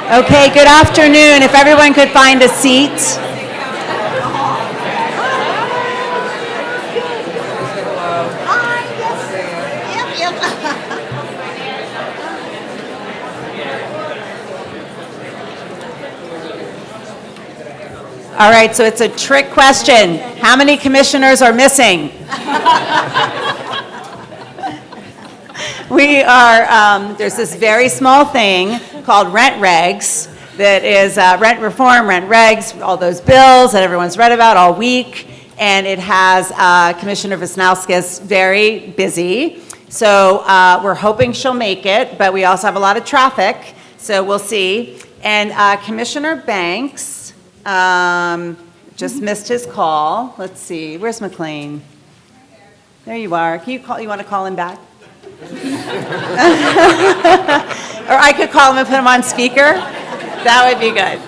Okay, good afternoon. If everyone could find a seat. All right, so it's a trick question. How many commissioners are missing? We are, there's this very small thing called rent regs that is rent reform, rent regs, all those bills that everyone's read about all week, and it has Commissioner Mascuch very busy. So we're hoping she'll make it, but we also have a lot of traffic, so we'll see. And Commissioner Banks just missed his call. Let's see, where's McLean? There you are. Can you call? You want to call him back? Or I could call him and put him on speaker. That would be good.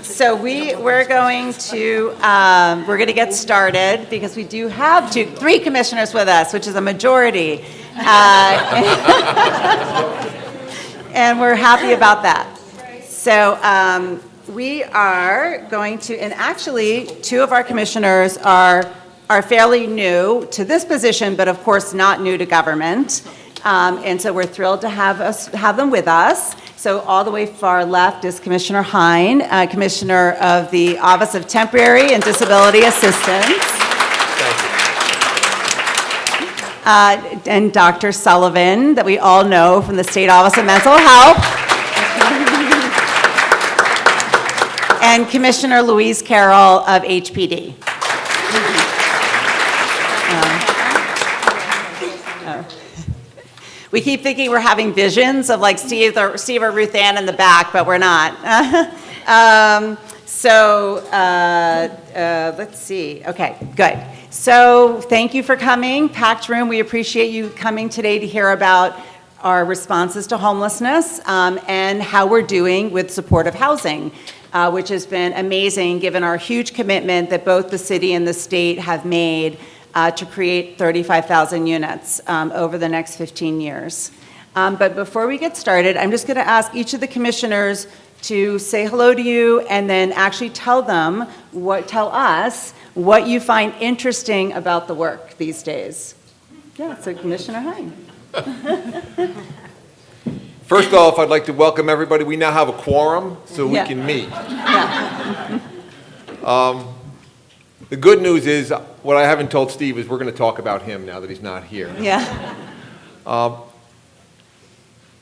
So we're going to get started because we do have three commissioners with us, which is a majority, and we're happy about that. So we are going to, and actually, two of our commissioners are fairly new to this position, but of course not new to government. And so we're thrilled to have them with us. So all the way far left is Commissioner Hein, Commissioner of the Office of Temporary and Disability Assistance. And Dr. Sullivan, that we all know from the State Office of Mental Health. And Commissioner Louise Carroll of HPD. We keep thinking we're having visions of like Steve or Ruth Ann in the back, but we're not. Let's see. Okay, good. So thank you for coming. Packed room. We appreciate you coming today to hear about our responses to homelessness and how we're doing with supportive housing, which has been amazing given our huge commitment that both the city and the state have made to create 35,000 units over the next 15 years. But before we get started, I'm just going to ask each of the commissioners to say hello to you and then actually tell us what you find interesting about the work these days. Yeah, so Commissioner Hein. First off, I'd like to welcome everybody. We now have a quorum, so we can meet. Yeah. The good news is, what I haven't told Steve is we're going to talk about him now that he's not here. Yeah.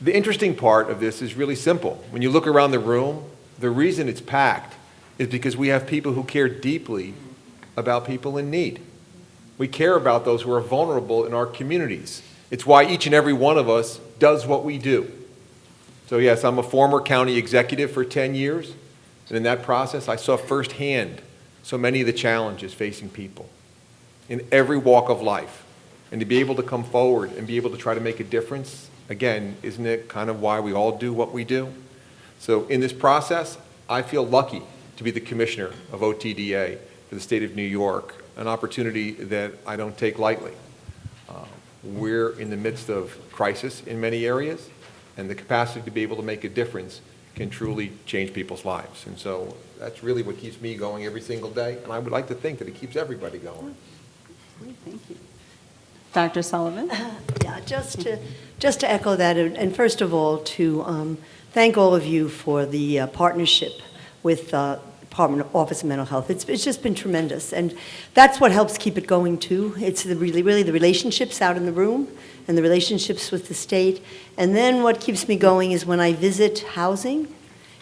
The interesting part of this is really simple. When you look around the room, the reason it's packed is because we have people who care deeply about people in need. We care about those who are vulnerable in our communities. It's why each and every one of us does what we do. So yes, I'm a former county executive for 10 years, and in that process, I saw firsthand so many of the challenges facing people in every walk of life. And to be able to come forward and be able to try to make a difference, again, isn't it kind of why we all do what we do? So in this process, I feel lucky to be the commissioner of OTDA for the state of New York, an opportunity that I don't take lightly. We're in the midst of crisis in many areas, and the capacity to be able to make a difference can truly change people's lives. And so that's really what keeps me going every single day, and I would like to think that it keeps everybody going. Thank you. Dr. Sullivan? Yeah, just to echo that, and first of all, to thank all of you for the partnership with Department Office of Mental Health. It's just been tremendous, and that's what helps keep it going too. It's really the relationships out in the room and the relationships with the state. And then what keeps me going is when I visit housing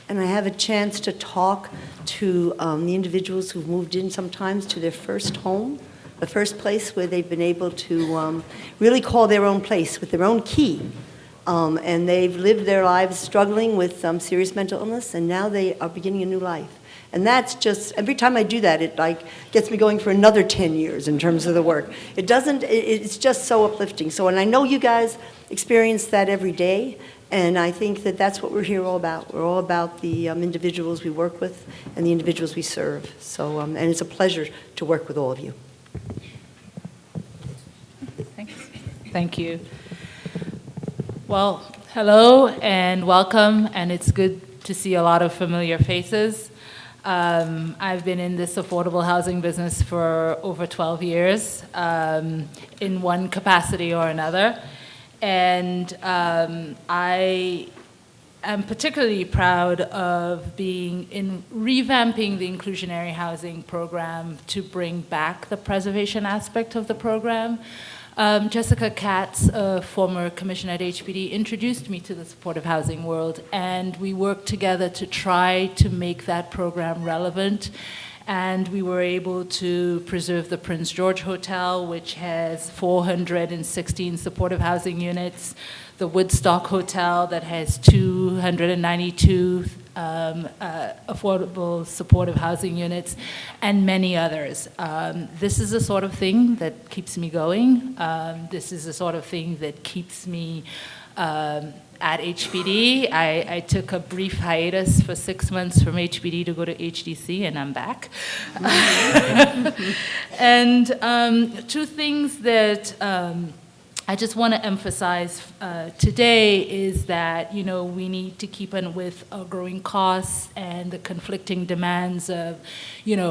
and I have a chance to talk to the individuals who've moved in sometimes to their first home, the first place where they've been able to really call their own place with their own key. And they've lived their lives struggling with serious mental illness, and now they are beginning a new life. And that's just, every time I do that, it like gets me going for another 10 years in terms of the work. It's just so uplifting. So, and I know you guys experience that every day, and I think that that's what we're here all about. We're all about the individuals we work with and the individuals we serve. So, and it's a pleasure to work with all of you. Thanks. Thank you. Well, Hello and welcome, and it's good to see a lot of familiar faces. I've been in this affordable housing business for over 12 years in one capacity or another, and I am particularly proud of being in revamping the inclusionary housing program to bring back the preservation aspect of the program. Jessica Katz, a former commissioner at HPD, introduced me to the supportive housing world, and we worked together to try to make that program relevant. And we were able to preserve the Prince George Hotel, which has 416 supportive housing units, the Woodstock Hotel that has 292 affordable supportive housing units, and many others. This is the sort of thing that keeps me going. This is the sort of thing that keeps me at HPD. I took a brief hiatus for 6 months from HPD to go to HDC, and I'm back. And two things that I just want to emphasize today is that, we need to keep in with growing costs and the conflicting demands of,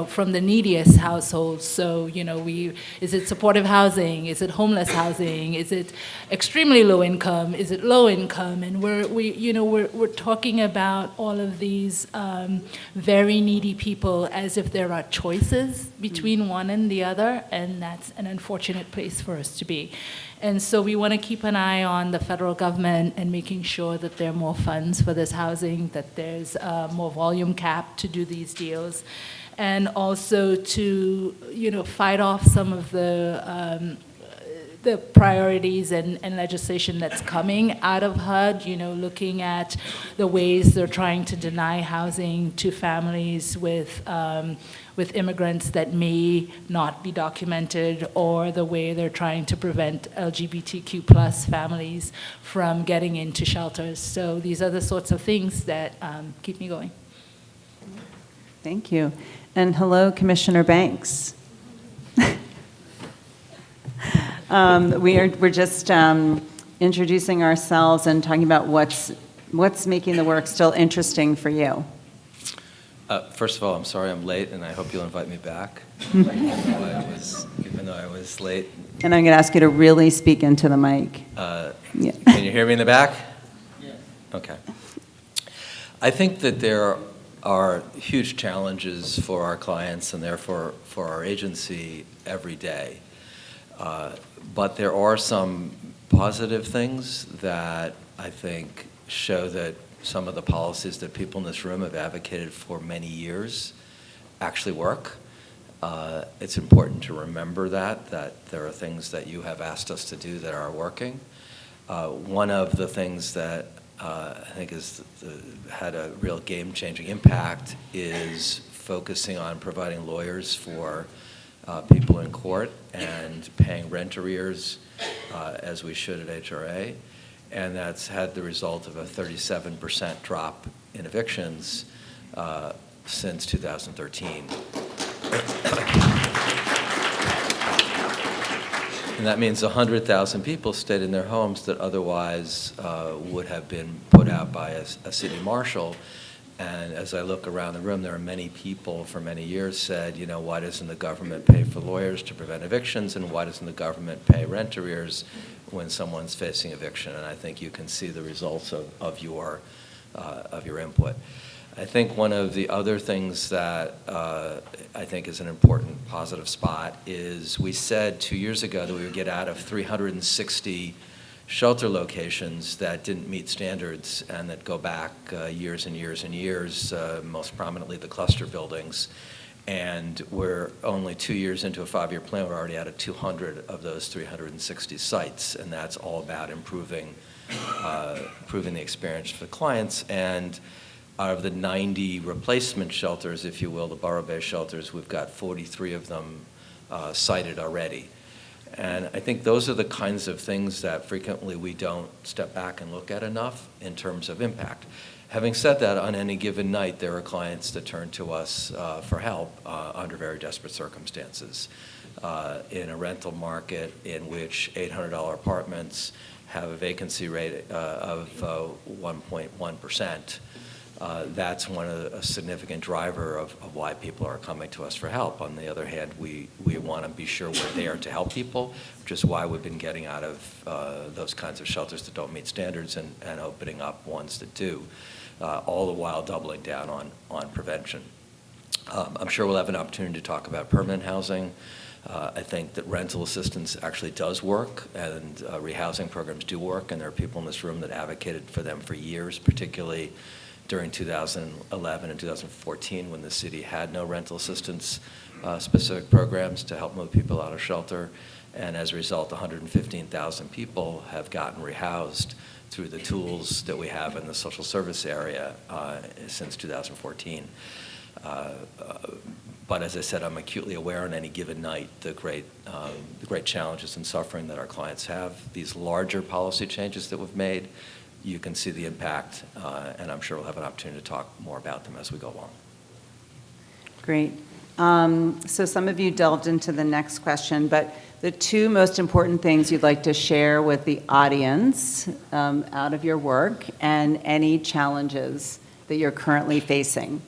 from the neediest households. So, is it supportive housing? Is it homeless housing? Is it extremely low income? Is it low income? And we're talking about all of these very needy people as if there are choices between one and the other, and that's an unfortunate place for us to be. And so we want to keep an eye on the federal government and making sure that there are more funds for this housing, that there's more volume cap to do these deals, and also to fight off some of the priorities and legislation that's coming out of HUD, looking at the ways they're trying to deny housing to families with immigrants that may not be documented, or the way they're trying to prevent LGBTQ plus families from getting into shelters. So these are the sorts of things that keep me going. Thank you. And hello, Commissioner Banks. We're just introducing ourselves and talking about what's making the work still interesting for you. First of all, I'm sorry I'm late, and I hope you'll invite me back, even though I was late. And I'm going to ask you to really speak into the mic. Yeah. Can you hear me in the back? Yeah. Okay. I think that there are huge challenges for our clients and therefore for our agency every day. But there are some positive things that I think show that some of the policies that people in this room have advocated for many years actually work. It's important to remember that there are things that you have asked us to do that are working. One of the things that I think had a real game-changing impact is focusing on providing lawyers for people in court and paying rent arrears as we should at HRA. And that's had the result of a 37% drop in evictions since 2013. And that means 100,000 people stayed in their homes that otherwise would have been put out by a city marshal. And as I look around the room, there are many people for many years said, why doesn't the government pay for lawyers to prevent evictions, and why doesn't the government pay rent arrears when someone's facing eviction? And I think you can see the results of your input. I think one of the other things that I think is an important positive spot is we said 2 years ago that we would get out of 360 shelter locations that didn't meet standards and that go back years and years and years, most prominently the cluster buildings. And we're only 2 years into a 5-year plan. We're already out of 200 of those 360 sites, and that's all about improving the experience for clients. And out of the 90 replacement shelters, if you will, the borough-based shelters, we've got 43 of them sited already. And I think those are the kinds of things that frequently we don't step back and look at enough in terms of impact. Having said that, on any given night, there are clients that turn to us for help under very desperate circumstances. In a rental market in which $800 apartments have a vacancy rate of 1.1%. That's a significant driver of why people are coming to us for help. On the other hand, we want to be sure we're there to help people, which is why we've been getting out of those kinds of shelters that don't meet standards and opening up ones that do, all the while doubling down on prevention. I'm sure we'll have an opportunity to talk about permanent housing. I think that rental assistance actually does work, and rehousing programs do work, and there are people in this room that advocated for them for years, particularly during 2011 and 2014 when the city had no rental assistance specific programs to help move people out of shelter. And as a result, 115,000 people have gotten rehoused through the tools that we have in the social service area since 2014. But as I said, I'm acutely aware on any given night the great challenges and suffering that our clients have. These larger policy changes that we've made, you can see the impact, and I'm sure we'll have an opportunity to talk more about them as we go along. Great. So some of you delved into the next question, but the two most important things you'd like to share with the audience out of your work and any challenges that you're currently facing.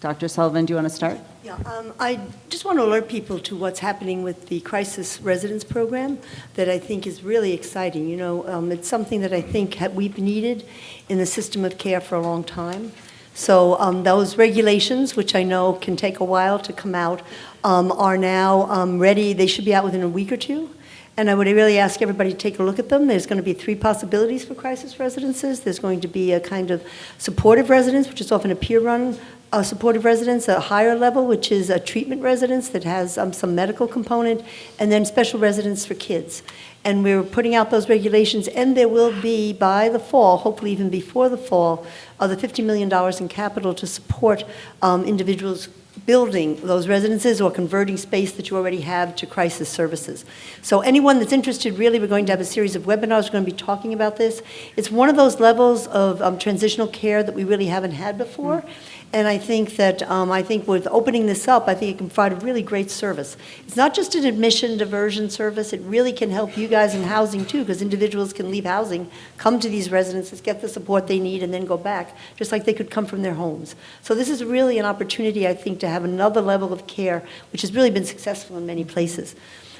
Dr. Sullivan, do you want to start? Yeah, I just want to alert people to what's happening with the crisis residence program that I think is really exciting. You know, it's something that I think we've needed in the system of care for a long time. So those regulations, which I know can take a while to come out, are now ready. They should be out within a week or two. And I would really ask everybody to take a look at them. There's going to be 3 possibilities for crisis residences. There's going to be a kind of supportive residence, which is often a peer-run supportive residence, a higher level, which is a treatment residence that has some medical component, and then special residence for kids. And we're putting out those regulations, and there will be, by the fall, hopefully even before the fall, the $50 million in capital to support individuals building those residences or converting space that you already have to crisis services. So anyone that's interested, really, we're going to have a series of webinars. We're going to be talking about this. It's one of those levels of transitional care that we really haven't had before. And I think that with opening this up, I think it can provide a really great service. It's not just an admission diversion service. It really can help you guys in housing too, because individuals can leave housing, come to these residences, get the support they need, and then go back, just like they could come from their homes. So this is really an opportunity, I think, to have another level of care, which has really been successful in many places.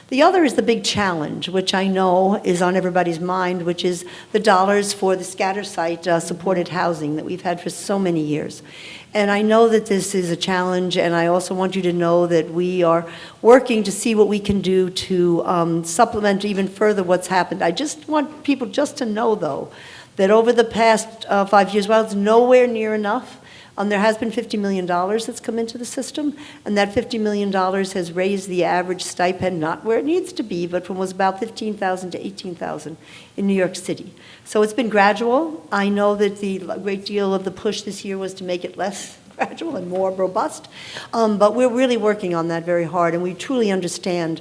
The other is the big challenge, which I know is on everybody's mind, which is the dollars for the scatter site supported housing that we've had for so many years. And I know that this is a challenge, and I also want you to know that we are working to see what we can do to supplement even further what's happened. I just want people just to know, though, that over the past 5 years, while it's nowhere near enough, there has been $50 million that's come into the system, and that $50 million has raised the average stipend, not where it needs to be, but from was about $15,000 to $18,000 in New York City. So it's been gradual. I know that the great deal of the push this year was to make it less gradual and more robust, but we're really working on that very hard, and we truly understand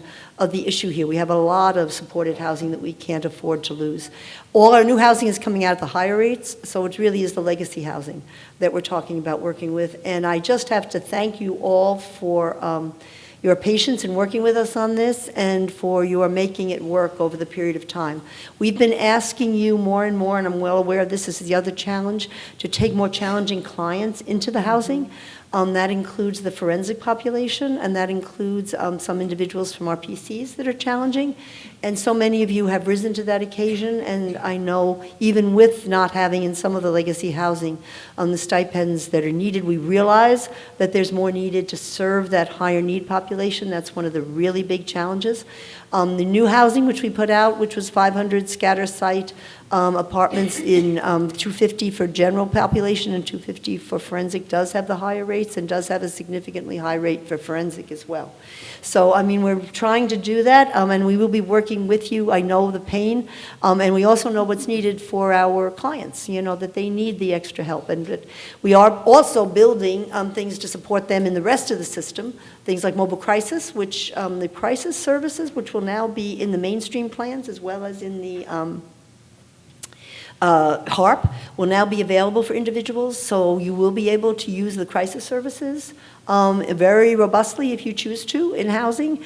the issue here. We have a lot of supported housing that we can't afford to lose. All our new housing is coming out at the higher rates, so it really is the legacy housing that we're talking about working with. And I just have to thank you all for your patience in working with us on this and for your making it work over the period of time. We've been asking you more and more, and I'm well aware this is the other challenge, to take more challenging clients into the housing. That includes the forensic population, and that includes some individuals from our PCs that are challenging. And so many of you have risen to that occasion, and I know even with not having in some of the legacy housing the stipends that are needed, we realize that there's more needed to serve that higher need population. That's one of the really big challenges. The new housing, which we put out, which was 500 scatter site apartments in 250 for general population and 250 for forensic, does have the higher rates and does have a significantly high rate for forensic as well. So, I mean, we're trying to do that, and we will be working with you. I know the pain, and we also know what's needed for our clients, you know, that they need the extra help. And that we are also building things to support them in the rest of the system, things like mobile crisis, which the crisis services, which will now be in the mainstream plans as well as in the HARP will now be available for individuals, so you will be able to use the crisis services very robustly if you choose to in housing.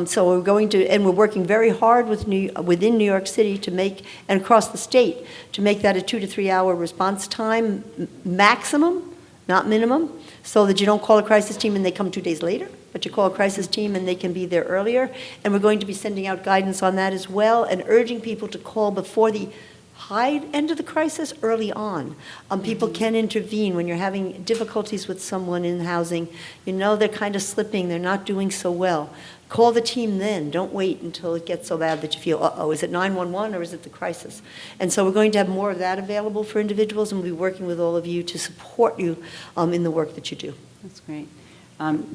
So we're going to, and we're working very hard within New York City to make, and across the state, to make that a 2 to 3 hour response time maximum, not minimum, so that you don't call a crisis team and they come 2 days later, but you call a crisis team and they can be there earlier. And we're going to be sending out guidance on that as well, and urging people to call before the high end of the crisis early on. People can intervene when you're having difficulties with someone in housing. You know they're kind of slipping, they're not doing so well. Call the team then. Don't wait until it gets so bad that you feel, uh-oh, is it 911 or is it the crisis? And so we're going to have more of that available for individuals, and we'll be working with all of you to support you in the work that you do. That's great.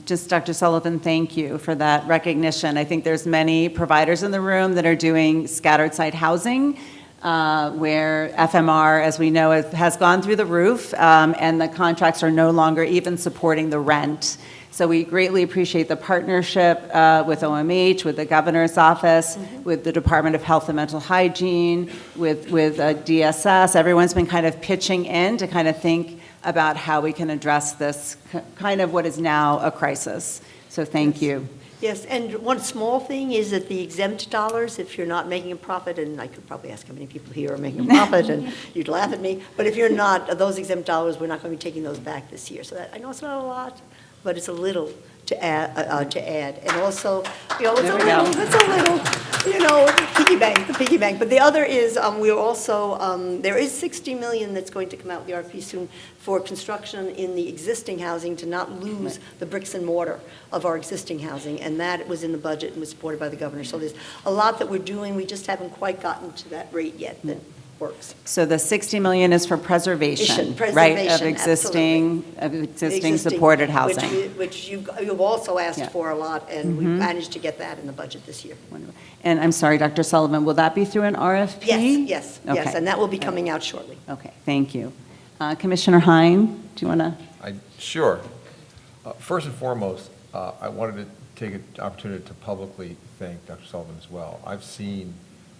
Just Dr. Sullivan, thank you for that recognition. I think there's many providers in the room that are doing scattered site housing, where FMR, as we know, has gone through the roof, and the contracts are no longer even supporting the rent. So we greatly appreciate the partnership with OMH, with the governor's office, with the Department of Health and Mental Hygiene, with DSS. Everyone's been kind of pitching in to kind of think about how we can address this kind of what is now a crisis. So thank you. Yes, and one small thing is that the exempt dollars, if you're not making a profit, and I could probably ask how many people here are making a profit, and you'd laugh at me, but if you're not, those exempt dollars, we're not going to be taking those back this year. So that, I know it's not a lot, but it's a little to add. And also, you know, it's a little, you know, the piggy bank. But the other is, we're also, there is $60 million that's going to come out with the RFP soon for construction in the existing housing to not lose the bricks and mortar of our existing housing. And that was in the budget and was supported by the governor. So there's a lot that we're doing. We just haven't quite gotten to that rate yet that works. So the $60 million is for preservation, right, of existing supported housing. Which you've also asked for a lot, and we've managed to get that in the budget this year. And I'm sorry, Dr. Sullivan, will that be through an RFP? Yes, Okay. and that will be coming out shortly. Okay, thank you. Commissioner Hein, do you want to? Sure. First and foremost, I wanted to take an opportunity to publicly thank Dr. Sullivan as well. I've seen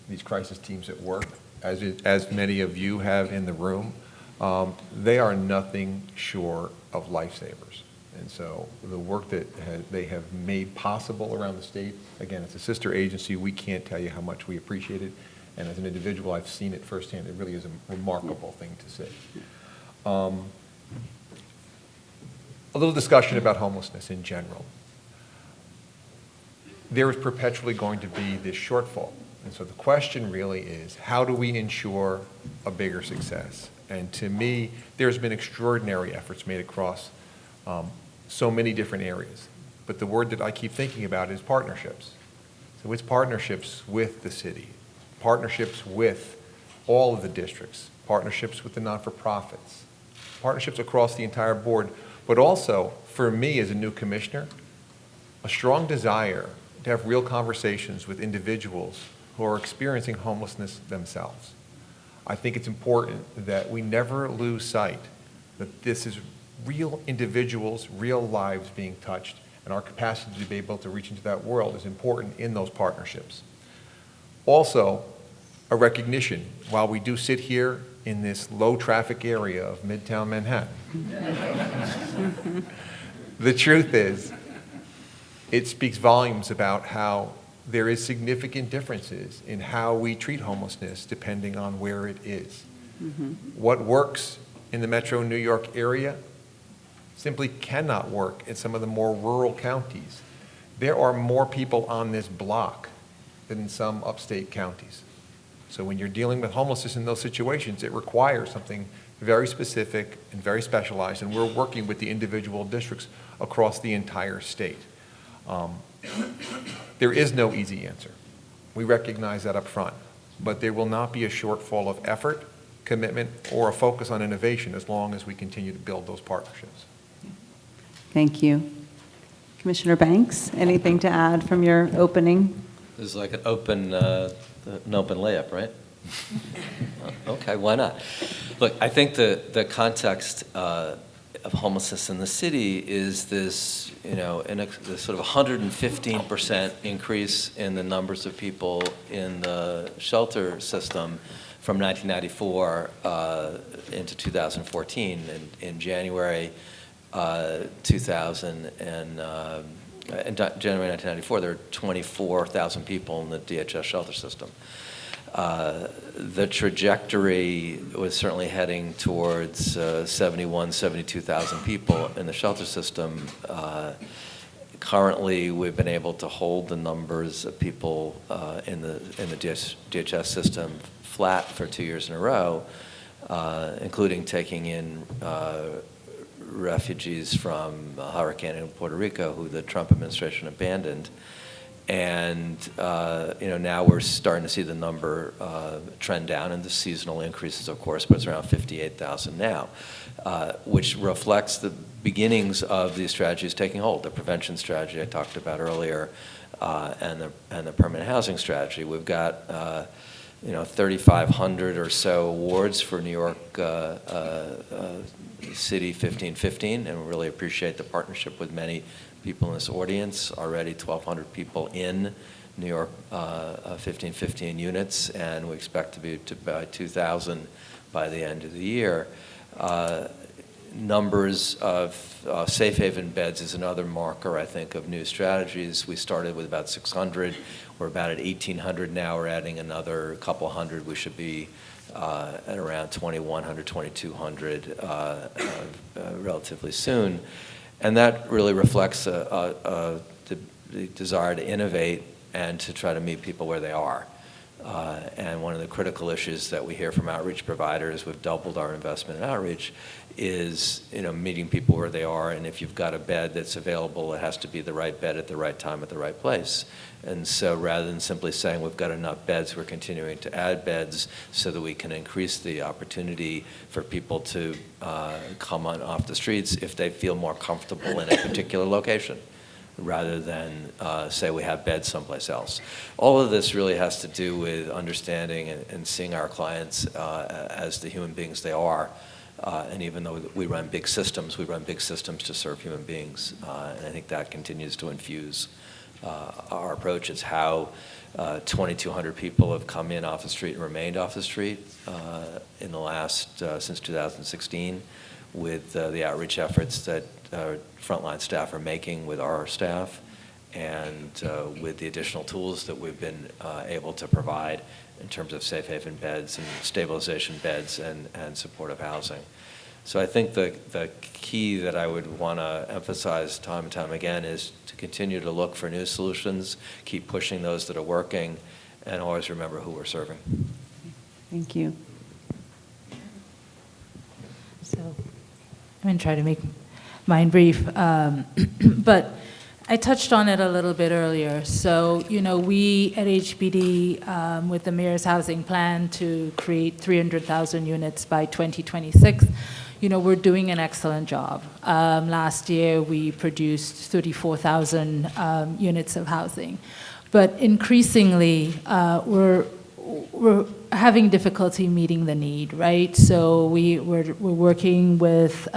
these crisis teams at work, as many of you have in the room. They are nothing short of lifesavers. And so the work that they have made possible around the state, again, it's a sister agency. We can't tell you how much we appreciate it. And as an individual, I've seen it firsthand. It really is a remarkable thing to see. A little discussion about homelessness in general. There is perpetually going to be this shortfall. And so the question really is, how do we ensure a bigger success? And to me, there's been extraordinary efforts made across so many different areas. But the word that I keep thinking about is partnerships. So it's partnerships with the city, partnerships with all of the districts, partnerships with the not-for-profits, partnerships across the entire board, but also, for me as a new commissioner, a strong desire to have real conversations with individuals who are experiencing homelessness themselves. I think it's important that we never lose sight that this is real individuals, real lives being touched, and our capacity to be able to reach into that world is important in those partnerships. Also, a recognition, while we do sit here in this low traffic area of Midtown Manhattan, the truth is, it speaks volumes about how there is significant differences in how we treat homelessness depending on where it is. What works in the metro New York area simply cannot work in some of the more rural counties. There are more people on this block than in some upstate counties. So when you're dealing with homelessness in those situations, it requires something very specific and very specialized, and we're working with the individual districts across the entire state. There is no easy answer. We recognize that up front, but there will not be a shortfall of effort, commitment, or a focus on innovation as long as we continue to build those partnerships. Thank you. Commissioner Banks, anything to add from your opening? This is like an open layup, right? Okay, why not? Look, I think the context of homelessness in the city is this, this sort of 115% increase in the numbers of people in the shelter system from 1994 into 2014. In January 1994, there were 24,000 people in the DHS shelter system. The trajectory was certainly heading towards 71, 72,000 people in the shelter system. Currently, we've been able to hold the numbers of people in the DHS system flat for 2 years in a row, including taking in refugees from a hurricane in Puerto Rico, who the Trump administration abandoned. And now we're starting to see the number trend down, and the seasonal increases, of course, but it's around 58,000 now, which reflects the beginnings of these strategies taking hold. The prevention strategy I talked about earlier, and the permanent housing strategy. We've got 3,500 or so awards for New York City 1515, and we really appreciate the partnership with many people in this audience. Already 1,200 people in New York 1515 units, and we expect to be to about 2,000 by the end of the year. Numbers of safe haven beds is another marker, I think, of new strategies. We started with about 600. We're about at 1,800 now. We're adding another couple hundred. We should be at around 2,100, 2,200 relatively soon. And that really reflects the desire to innovate and to try to meet people where they are. And one of the critical issues that we hear from outreach providers, we've doubled our investment in outreach, is meeting people where they are. And if you've got a bed that's available, it has to be the right bed at the right time at the right place. And so rather than simply saying we've got enough beds, we're continuing to add beds so that we can increase the opportunity for people to come on off the streets if they feel more comfortable in a particular location, rather than say we have beds someplace else. All of this really has to do with understanding and seeing our clients as the human beings they are. And even though we run big systems to serve human beings. And I think that continues to infuse our approach. It's how 2,200 people have come in off the street and remained off the street in the last, since 2016, with the outreach efforts that frontline staff are making with our staff, and with the additional tools that we've been able to provide in terms of safe haven beds and stabilization beds and supportive housing. So I think the key that I would want to emphasize time and time again is to continue to look for new solutions, keep pushing those that are working, and always remember who we're serving. Thank you. So I'm going to try to make mine brief, but I touched on it a little bit earlier. So, we at HPD, with the Mayor's Housing Plan to create 300,000 units by 2026, we're doing an excellent job. Last year, we produced 34,000 units of housing. But increasingly, we're having difficulty meeting the need, right? So we're working with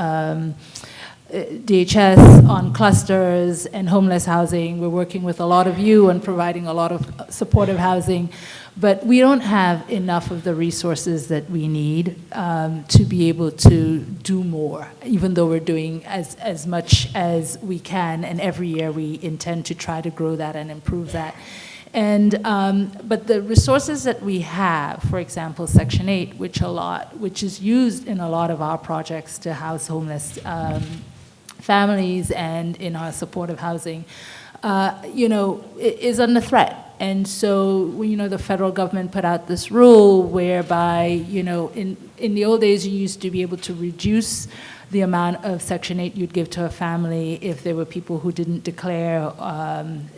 DHS on clusters and homeless housing. We're working with a lot of you on providing a lot of supportive housing, but we don't have enough of the resources that we need to be able to do more, even though we're doing as much as we can, and every year we intend to try to grow that and improve that. And but the resources that we have, for example, Section 8, which is used in a lot of our projects to house homeless families and in our supportive housing, is under threat. And so, the federal government put out this rule whereby, in the old days, you used to be able to reduce the amount of Section 8 you'd give to a family if there were people who didn't declare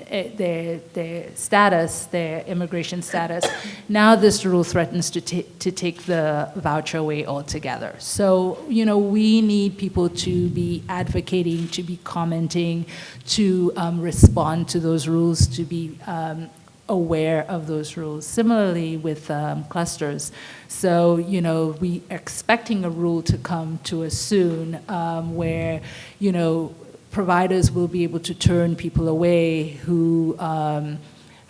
their status, their immigration status. Now this rule threatens to take the voucher away altogether. So, we need people to be advocating, to be commenting, to respond to those rules, to be aware of those rules. Similarly with clusters. So, we are expecting a rule to come to us soon where, providers will be able to turn people away who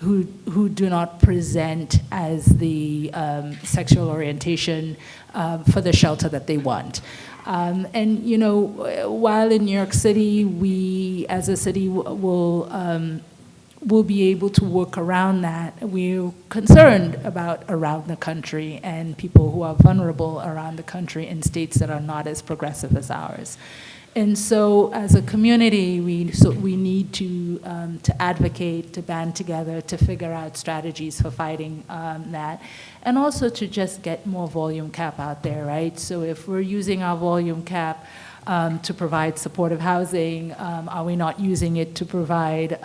who do not present as the sexual orientation for the shelter that they want. And you know, while in New York City, we as a city will be able to work around that, we're concerned about around the country and people who are vulnerable around the country in states that are not as progressive as ours. And so as a community, we need to advocate, to band together, to figure out strategies for fighting that, and also to just get more volume cap out there, right? So if we're using our volume cap to provide supportive housing, are we not using it to provide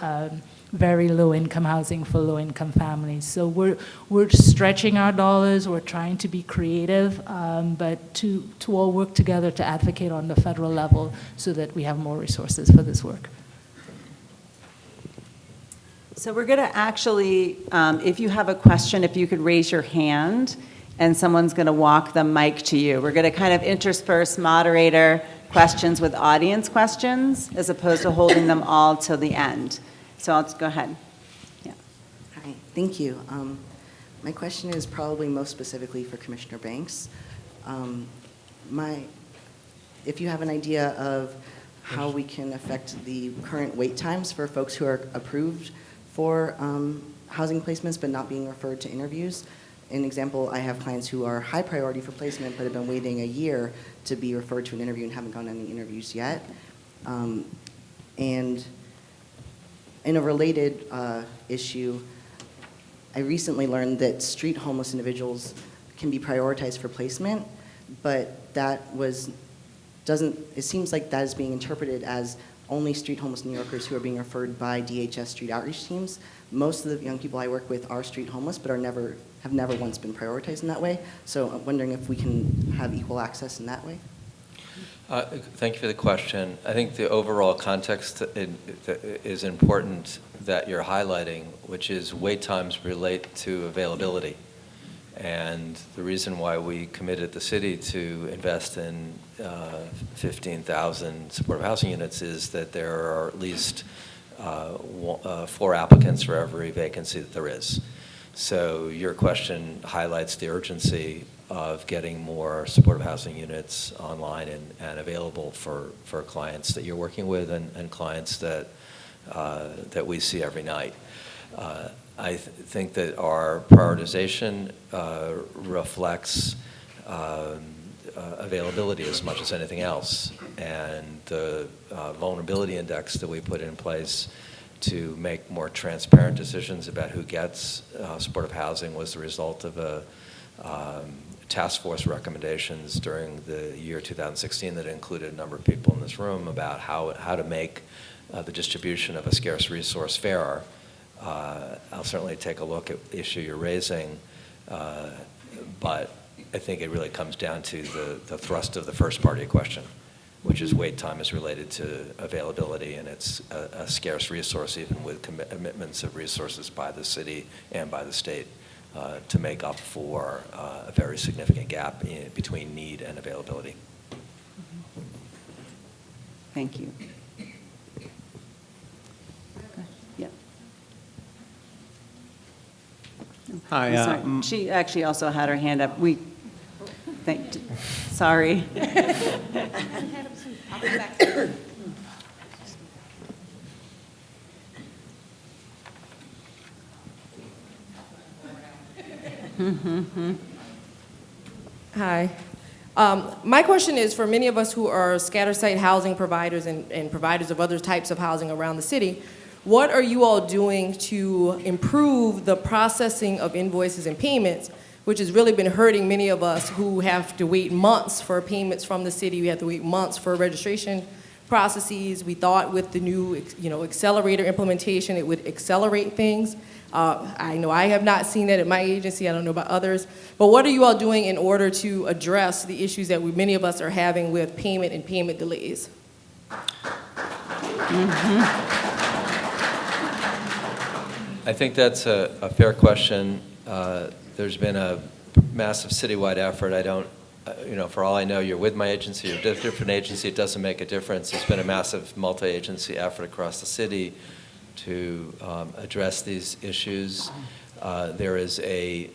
very low-income housing for low-income families? So we're stretching our dollars, we're trying to be creative, but to all work together to advocate on the federal level so that we have more resources for this work. So we're going to actually, if you have a question, if you could raise your hand, and someone's going to walk the mic to you. We're going to kind of intersperse moderator questions with audience questions, as opposed to holding them all till the end. So I'll just go ahead. Yeah. Hi, thank you. My question is probably most specifically for Commissioner Banks. If you have an idea of how we can affect the current wait times for folks who are approved for housing placements but not being referred to interviews. An example, I have clients who are high priority for placement but have been waiting a year to be referred to an interview and haven't gone any interviews yet. And in a related issue, I recently learned that street homeless individuals can be prioritized for placement, but that it seems like that is being interpreted as only street homeless New Yorkers who are being referred by DHS street outreach teams. Most of the young people I work with are street homeless, but have never once been prioritized in that way. So I'm wondering if we can have equal access in that way. Thank you for the question. I think the overall context is important that you're highlighting, which is wait times relate to availability. And the reason why we committed the city to invest in 15,000 supportive housing units is that there are at least 4 applicants for every vacancy that there is. So your question highlights the urgency of getting more supportive housing units online and available for clients that you're working with and clients that we see every night. I think that our prioritization reflects availability as much as anything else, and the vulnerability index that we put in place to make more transparent decisions about who gets supportive housing was the result of a task force recommendations during the year 2016 that included a number of people in this room about how to make the distribution of a scarce resource fairer. I'll certainly take a look at the issue you're raising, but I think it really comes down to the thrust of the first part of your question, which is wait time is related to availability, and it's a scarce resource even with commitments of resources by the city and by the state to make up for a very significant gap between need and availability. Thank you. Yeah. Hi. I'm sorry. She actually also had her hand up. Sorry. Hi. My question is for many of us who are scatter site housing providers and providers of other types of housing around the city, what are you all doing to improve the processing of invoices and payments, which has really been hurting many of us who have to wait months for payments from the city. We have to wait months for registration processes. We thought with the new accelerator implementation, it would accelerate things. I know I have not seen that at my agency. I don't know about others. But what are you all doing in order to address the issues that many of us are having with payment and payment delays? I think that's a fair question. There's been a massive citywide effort. I don't, for all I know, you're with my agency or a different agency, it doesn't make a difference. It's been a massive multi-agency effort across the city to address these issues. There is an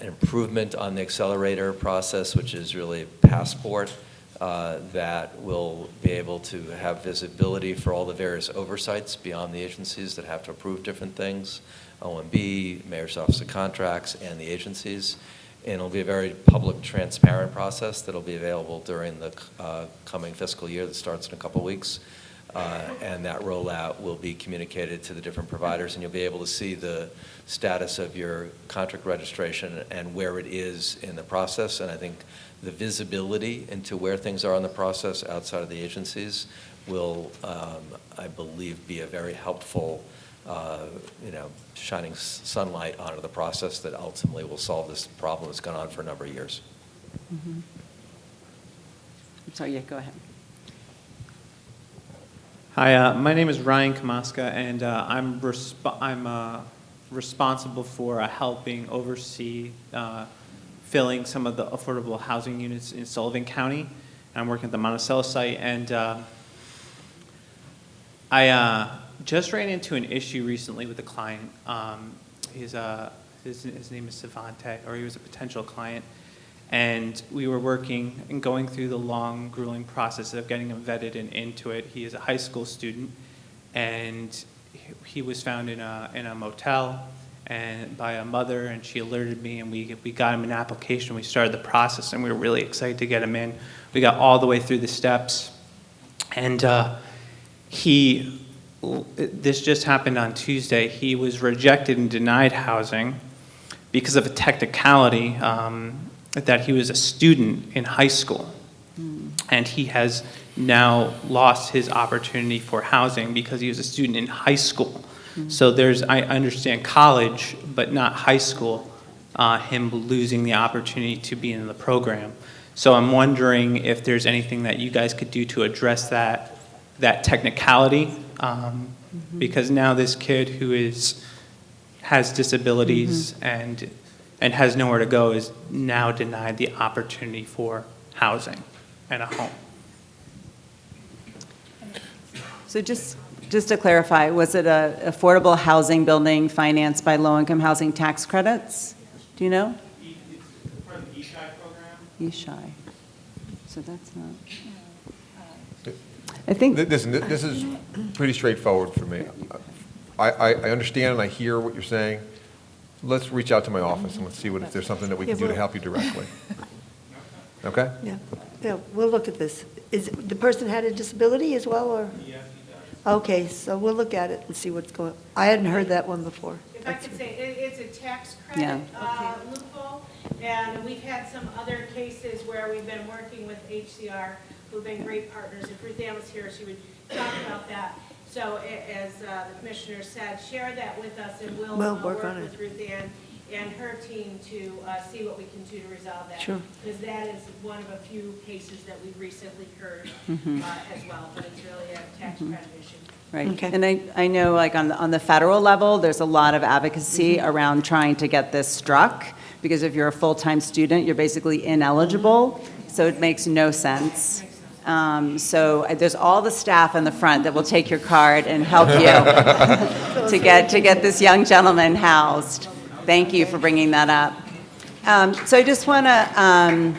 improvement on the accelerator process, which is really a passport that will be able to have visibility for all the various oversights beyond the agencies that have to approve different things, OMB, Mayor's Office of Contracts, and the agencies. And it'll be a very public, transparent process that'll be available during the coming fiscal year that starts in a couple weeks. And that rollout will be communicated to the different providers, and you'll be able to see the status of your contract registration and where it is in the process. And I think the visibility into where things are in the process outside of the agencies will, I believe, be a very helpful, shining sunlight onto the process that ultimately will solve this problem that's gone on for a number of years. Mm-hmm. I'm sorry, yeah, go ahead. Hi, my name is Ryan Kamaska, and I'm responsible for helping oversee filling some of the affordable housing units in Sullivan County. I'm working at the Monticello site, and I just ran into an issue recently with a client. His name is Savante, or he was a potential client. And we were working and going through the long, grueling process of getting him vetted and into it. He is a high school student, and he was found in a motel and by a mother, and she alerted me, and we got him an application. We started the process, and we were really excited to get him in. We got all the way through the steps, and this just happened on Tuesday. He was rejected and denied housing because of a technicality that he was a student in high school. And he has now lost his opportunity for housing because he was a student in high school. So I understand college, but not high school, him losing the opportunity to be in the program. So I'm wondering if there's anything that you guys could do to address that technicality, because now this kid who has disabilities and has nowhere to go is now denied the opportunity for housing and a home. So just to clarify, was it a affordable housing building financed by low-income housing tax credits? Do you know? It's part of the ESHI program. ESHI. So that's not. I think. Listen, this is pretty straightforward for me. I understand and I hear what you're saying. Let's reach out to my office and let's see if there's something that we can do to help you directly. Okay? Yeah, we'll look at this. The person had a disability as well, or? Yes, he does. Okay, so we'll look at it and see what's going on. I hadn't heard that one before. If I could say, it's a tax credit loophole, and we've had some other cases where we've been working with HCR, who've been great partners. If Ruth Ann was here, she would talk about that. So as the commissioner said, share that with us, and we'll work on it with Ruth Ann and her team to see what we can do to resolve that. Sure. Because that is one of a few cases that we've recently heard as well, but it's really a tax credit issue. Right. Okay. And I know, like, on the federal level, there's a lot of advocacy around trying to get this struck, because if you're a full-time student, you're basically ineligible, so it makes no sense. So there's all the staff in the front that will take your card and help you to get this young gentleman housed. Thank you for bringing that up. So I just want to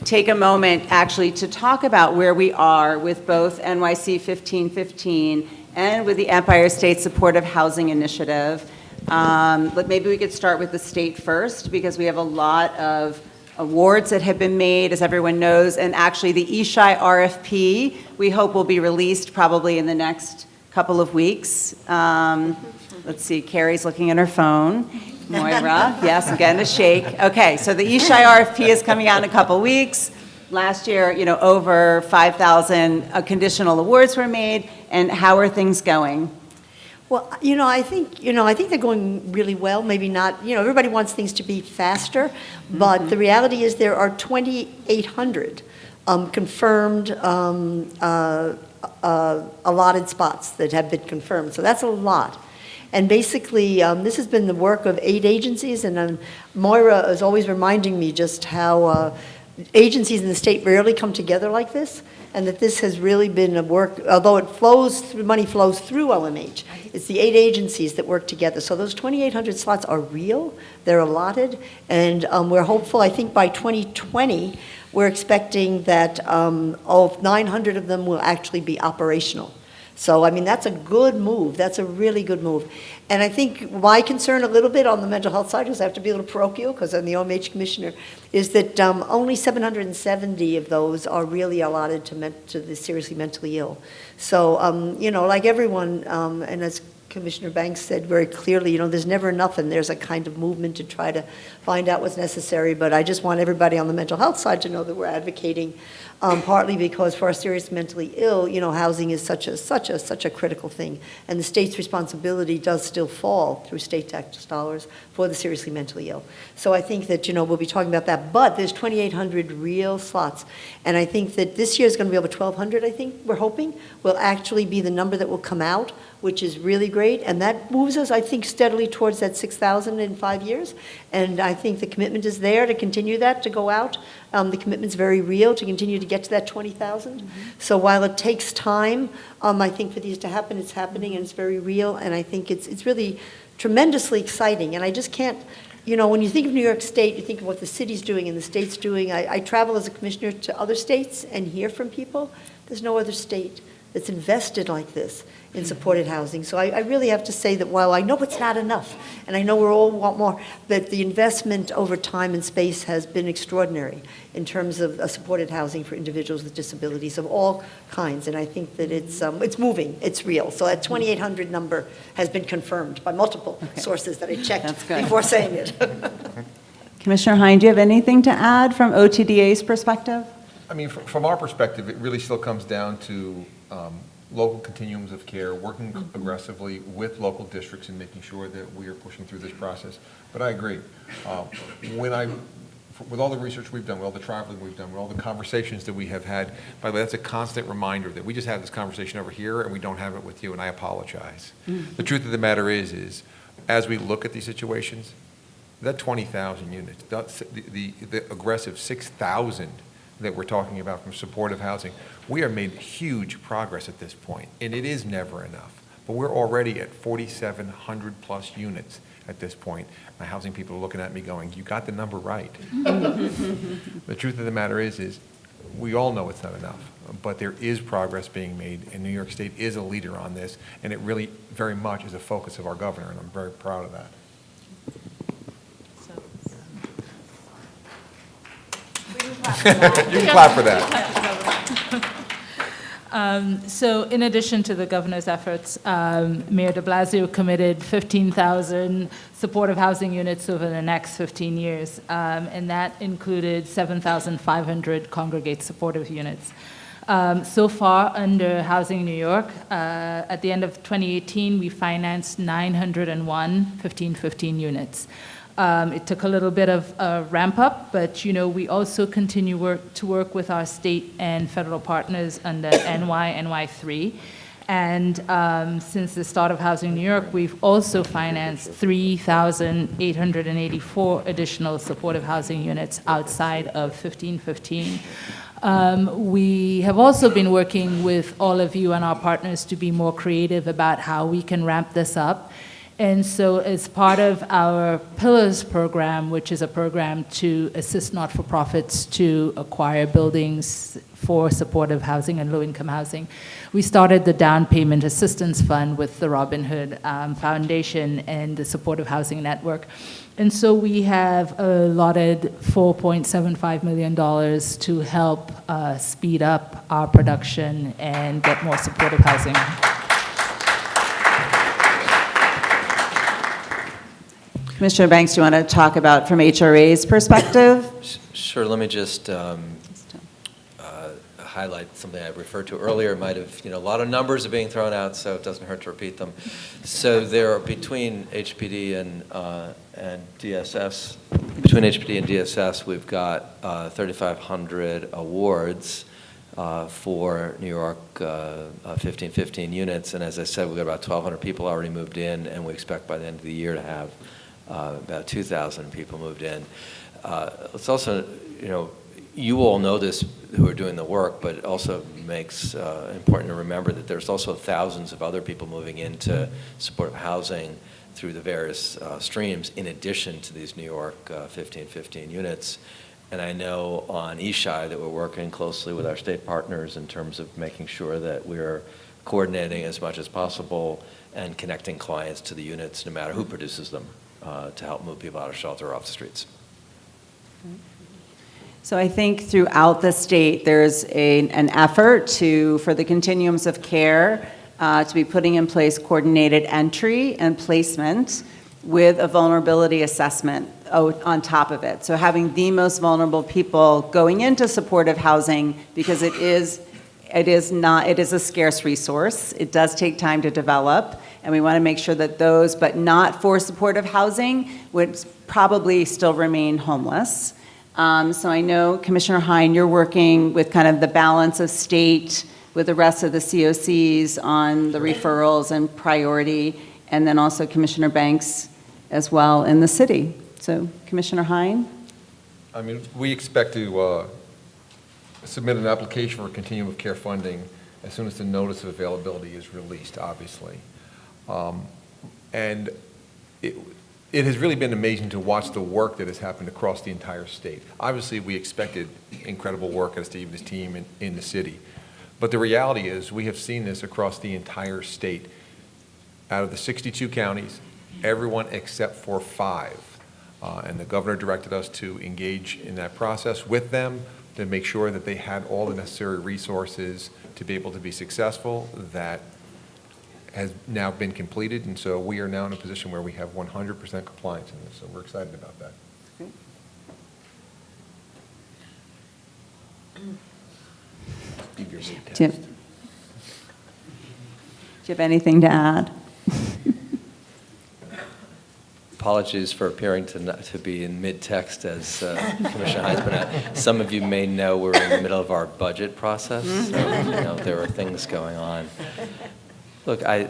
take a moment actually to talk about where we are with both NYC 1515 and with the Empire State Supportive Housing Initiative. But maybe we could start with the state first, because we have a lot of awards that have been made, as everyone knows, and actually the ESHI RFP, we hope will be released probably in the next couple of weeks. Let's see, Carrie's looking at her phone. Moira, yes, I'm getting a shake. Okay, so the ESHI RFP is coming out in a couple weeks. Last year, over 5,000 conditional awards were made, and how are things going? Well, I think they're going really well. Maybe not, everybody wants things to be faster, but the reality is there are 2,800 confirmed allotted spots that have been confirmed. So that's a lot. And basically, this has been the work of 8 agencies, and Moira is always reminding me just how agencies in the state rarely come together like this, and that this has really been a work, although money flows through OMH, it's the 8 agencies that work together. So those 2,800 slots are real, they're allotted, and we're hopeful, I think by 2020, we're expecting that 900 of them will actually be operational. So, I mean, that's a good move. That's a really good move. And I think my concern a little bit on the mental health side, because I have to be a little parochial, because I'm the OMH commissioner, is that only 770 of those are really allotted to the seriously mentally ill. So, you know, like everyone, and as Commissioner Banks said very clearly, you know, there's never enough, and there's a kind of movement to try to find out what's necessary. But I just want everybody on the mental health side to know that we're advocating, partly because for our serious mentally ill, you know, housing is such a critical thing, and the state's responsibility does still fall through state tax dollars for the seriously mentally ill. So I think that, you know, we'll be talking about that. But there's 2,800 real slots, and I think that this year is going to be over 1,200. I think we're hoping will actually be the number that will come out, which is really great, and that moves us, I think, steadily towards that 6,000 in 5 years. And I think the commitment is there to continue that, to go out. The commitment's very real to continue to get to that 20,000. So while it takes time, I think for these to happen, it's happening, and it's very real, and I think it's really tremendously exciting. And I just can't, you know, when you think of New York State, you think of what the city's doing and the state's doing. I travel as a commissioner to other states and hear from people. There's no other state that's invested like this in supported housing. So I really have to say that while I know it's not enough, and I know we all want more, that the investment over time and space has been extraordinary in terms of supported housing for individuals with disabilities of all kinds. And I think that it's moving, it's real. So that 2,800 number has been confirmed by multiple sources that I checked before saying it. Commissioner Hein, do you have anything to add from OTDA's perspective? I mean, from our perspective, it really still comes down to local continuums of care, working aggressively with local districts and making sure that we are pushing through this process. But I agree. With all the research we've done, with all the traveling we've done, with all the conversations that we have had, by the way, that's a constant reminder that we just had this conversation over here and we don't have it with you, and I apologize. The truth of the matter is as we look at these situations, that 20,000 units, the aggressive 6,000 that we're talking about from supportive housing, we have made huge progress at this point, and it is never enough. But we're already at 4,700 plus units at this point. My housing people are looking at me going, you got the number right. The truth of the matter is we all know it's not enough, but there is progress being made, and New York State is a leader on this, and it really very much is a focus of our governor, and I'm very proud of that. You can clap for that. So in addition to the governor's efforts, Mayor de Blasio committed 15,000 supportive housing units over the next 15 years, and that included 7,500 congregate supportive units. So far, under Housing New York, at the end of 2018, we financed 901 1515 units. It took a little bit of a ramp up, but you know, we also continue to work with our state and federal partners under NY3. And since the start of Housing New York, we've also financed 3,884 additional supportive housing units outside of 1515. We have also been working with all of you and our partners to be more creative about how we can ramp this up. And so as part of our Pillars program, which is a program to assist not-for-profits to acquire buildings for supportive housing and low-income housing, we started the Down Payment Assistance Fund with the Robin Hood Foundation and the Supportive Housing Network. And so we have allotted $4.75 million to help speed up our production and get more supportive housing. Commissioner Banks, do you want to talk about from HRA's perspective? Sure. Let me just highlight something I referred to earlier. It might have, a lot of numbers are being thrown out, so it doesn't hurt to repeat them. So there are between HPD and DSS, we've got 3,500 awards for New York 1515 units, and as I said, we've got about 1,200 people already moved in, and we expect by the end of the year to have about 2,000 people moved in. It's also, you all know this who are doing the work, but it also makes important to remember that there's also thousands of other people moving into supportive housing through the various streams in addition to these New York 1515 units. And I know on Ishai that we're working closely with our state partners in terms of making sure that we're coordinating as much as possible and connecting clients to the units no matter who produces them to help move people out of shelter or off the streets. So I think throughout the state, there's an effort for the continuums of care to be putting in place coordinated entry and placement with a vulnerability assessment on top of it. So having the most vulnerable people going into supportive housing, because it is a scarce resource. It does take time to develop, and we want to make sure that those, but not for supportive housing, would probably still remain homeless. So I know, Commissioner Hein, you're working with kind of the balance of state with the rest of the COCs on the referrals and priority, and then also Commissioner Banks as well in the city. So, Commissioner Hein? I mean, we expect to submit an application for continuum of care funding as soon as the notice of availability is released, obviously. And it has really been amazing to watch the work that has happened across the entire state. Obviously, we expected incredible work out of Steve and his team in the city. But the reality is we have seen this across the entire state. Out of the 62 counties, everyone except for 5. And the governor directed us to engage in that process with them to make sure that they had all the necessary resources to be able to be successful. That has now been completed, and so we are now in a position where we have 100% compliance in this, so we're excited about that. Do you have anything to add? Apologies for appearing to be in mid-text as Commissioner Heinz pointed out. Some of you may know we're in the middle of our budget process, so there are things going on. Look, I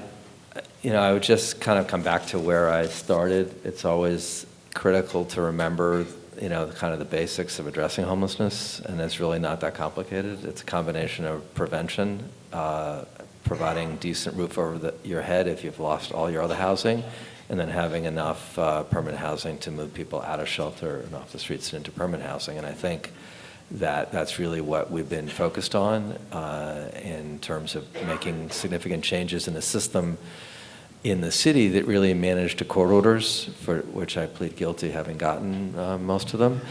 would just kind of come back to where I started. It's always critical to remember, kind of the basics of addressing homelessness, and it's really not that complicated. It's a combination of prevention, providing decent roof over your head if you've lost all your other housing, and then having enough permanent housing to move people out of shelter and off the streets and into permanent housing. And I think that's really what we've been focused on in terms of making significant changes in the system in the city that really managed to court orders, for which I plead guilty, having gotten most of them.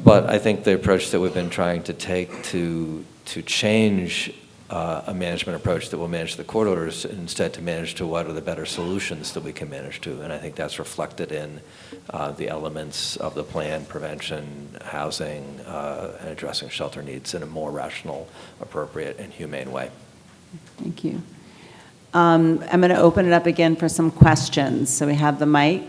But I think the approach that we've been trying to take to change a management approach that will manage the court orders instead to manage to what are the better solutions that we can manage to. And I think that's reflected in the elements of the plan: prevention, housing, and addressing shelter needs in a more rational, appropriate, and humane way. Thank you. I'm going to open it up again for some questions. So we have the mic.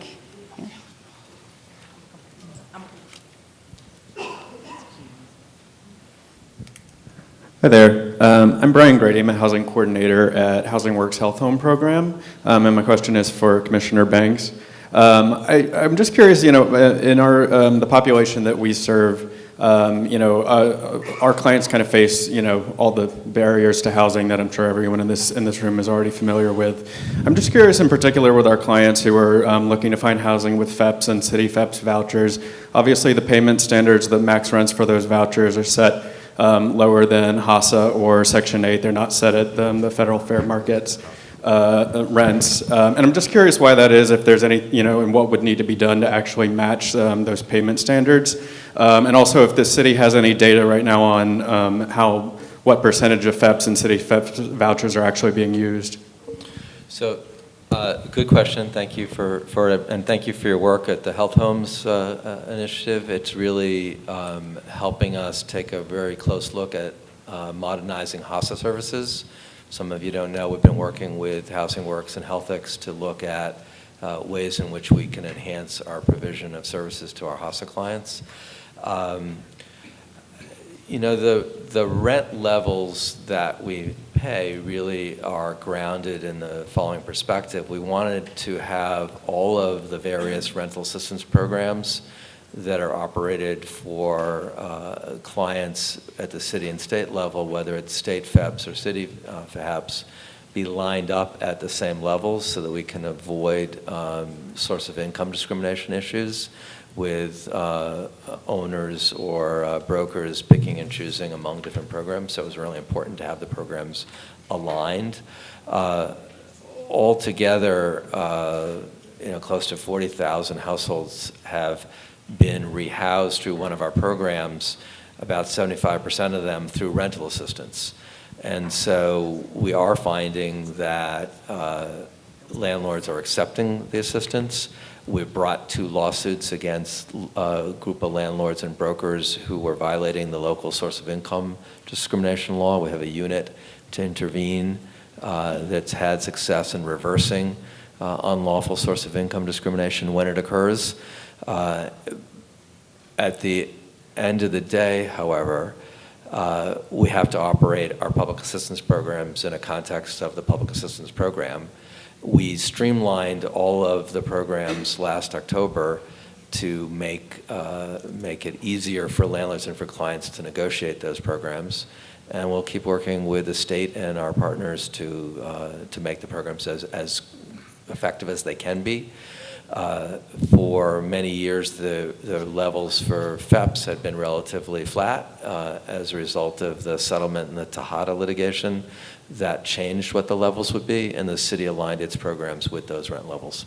Hi there. I'm Brian Grady. I'm a housing coordinator at Housing Works Health Home Program, and my question is for Commissioner Banks. I'm just curious, in our the population that we serve, our clients kind of face, all the barriers to housing that I'm sure everyone in this room is already familiar with. I'm just curious in particular with our clients who are looking to find housing with FEPs and city FEPs vouchers. Obviously, the payment standards, the max rents for those vouchers are set lower than HASA or Section 8. They're not set at the federal fair markets rents. And I'm just curious why that is, if there's any, and what would need to be done to actually match those payment standards. And also if the city has any data right now on what percentage of FEPs and city FEPs vouchers are actually being used. So, good question. Thank you for it, and thank you for your work at the Health Homes initiative. It's really helping us take a very close look at modernizing HASA services. Some of you don't know, we've been working with Housing Works and HealthX to look at ways in which we can enhance our provision of services to our HASA clients. The rent levels that we pay really are grounded in the following perspective. We wanted to have all of the various rental assistance programs that are operated for clients at the city and state level, whether it's state FEPs or city FEPs, be lined up at the same levels so that we can avoid source of income discrimination issues with owners or brokers picking and choosing among different programs. So it was really important to have the programs aligned. Altogether, close to 40,000 households have been rehoused through one of our programs, about 75% of them through rental assistance. And so we are finding that landlords are accepting the assistance. We've brought 2 lawsuits against a group of landlords and brokers who were violating the local source of income discrimination law. We have a unit to intervene that's had success in reversing unlawful source of income discrimination when it occurs. At the end of the day, however, we have to operate our public assistance programs in a context of the public assistance program. We streamlined all of the programs last October to make it easier for landlords and for clients to negotiate those programs. And we'll keep working with the state and our partners to make the programs as effective as they can be. For many years, the levels for FEPs had been relatively flat as a result of the settlement in the Tejada litigation. That changed what the levels would be, and the city aligned its programs with those rent levels.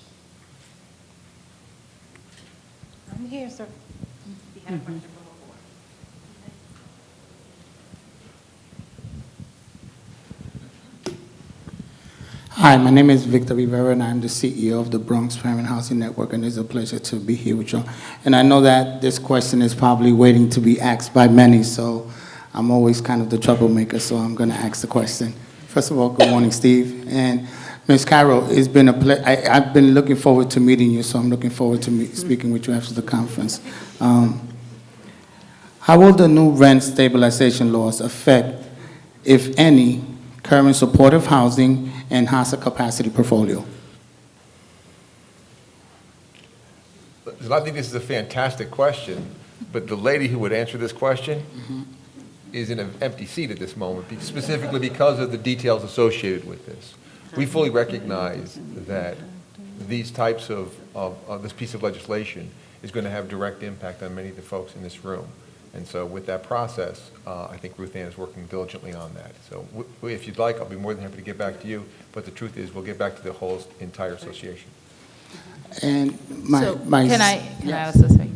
I'm here, sir. You had a question before. Hi, my name is Victor Rivera, and I'm the CEO of the Bronx Parent Housing Network, and it's a pleasure to be here with you. And I know that this question is probably waiting to be asked by many, so I'm always kind of the troublemaker, so I'm going to ask the question. First of all, good morning, Steve. And Ms. Carroll, it's been I've been looking forward to meeting you, so I'm looking forward to speaking with you after the conference. How will the new rent stabilization laws affect, if any, current supportive housing and HASA capacity portfolio? I think this is a fantastic question, but the lady who would answer this question is in an empty seat at this moment, specifically because of the details associated with this. We fully recognize that these types of this piece of legislation is going to have direct impact on many of the folks in this room. And so with that process, I think Ruth Ann is working diligently on that. So if you'd like, I'll be more than happy to get back to you. But the truth is, we'll get back to the whole entire association. And Can I also say?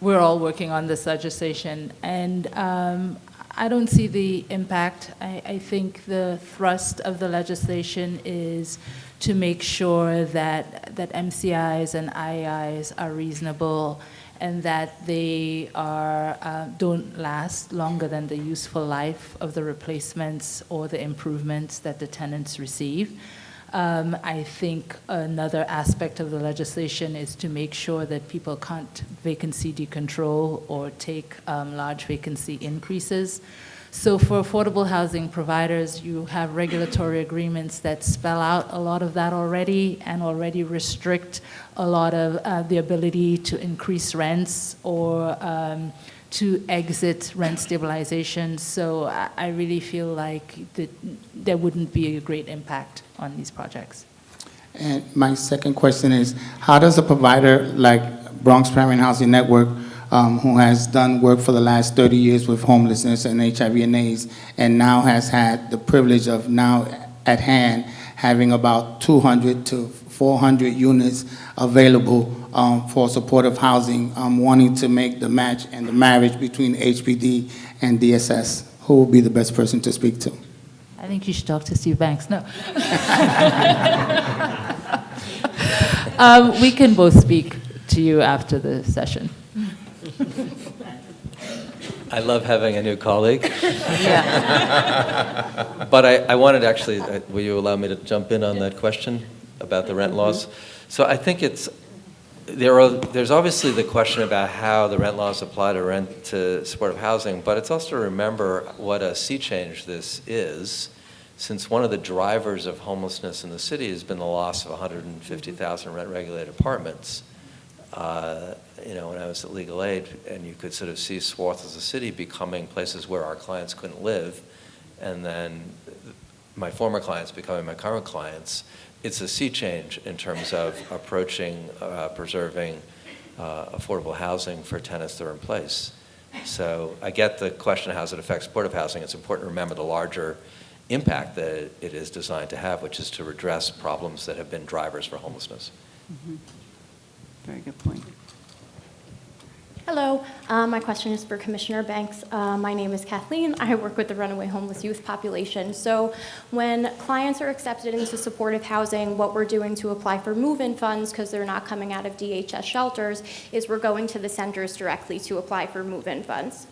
We're all working on this legislation, and I don't see the impact. I think the thrust of the legislation is to make sure that MCIs and IIs are reasonable and that they don't last longer than the useful life of the replacements or the improvements that the tenants receive. I think another aspect of the legislation is to make sure that people can't vacancy decontrol or take large vacancy increases. So for affordable housing providers, you have regulatory agreements that spell out a lot of that already and already restrict a lot of the ability to increase rents or to exit rent stabilization. So I really feel like there wouldn't be a great impact on these projects. And my second question is, how does a provider like Bronx Parent Housing Network, who has done work for the last 30 years with homelessness and HIV and AIDS, and now has had the privilege of now at hand having about 200 to 400 units available for supportive housing, wanting to make the match and the marriage between HPD and DSS? Who will be the best person to speak to? I think you should talk to Steve Banks. No. We can both speak to you after the session. I love having a new colleague. Yeah. But I wanted actually, will you allow me to jump in on that question about the rent laws? So I think there's obviously the question about how the rent laws apply to supportive housing, but it's also to remember what a sea change this is, since one of the drivers of homelessness in the city has been the loss of 150,000 rent-regulated apartments. when I was at Legal Aid, and you could sort of see swaths of the city becoming places where our clients couldn't live, and then my former clients becoming my current clients. It's a sea change in terms of approaching, preserving affordable housing for tenants that are in place. So I get the question of how does it affect supportive housing. It's important to remember the larger impact that it is designed to have, which is to redress problems that have been drivers for homelessness. Mm-hmm. Very good point. Hello, my question is for Commissioner Banks. My name is Kathleen. I work with the runaway homeless youth population. So when clients are accepted into supportive housing, what we're doing to apply for move-in funds, because they're not coming out of DHS shelters, is we're going to the centers directly to apply for move-in funds.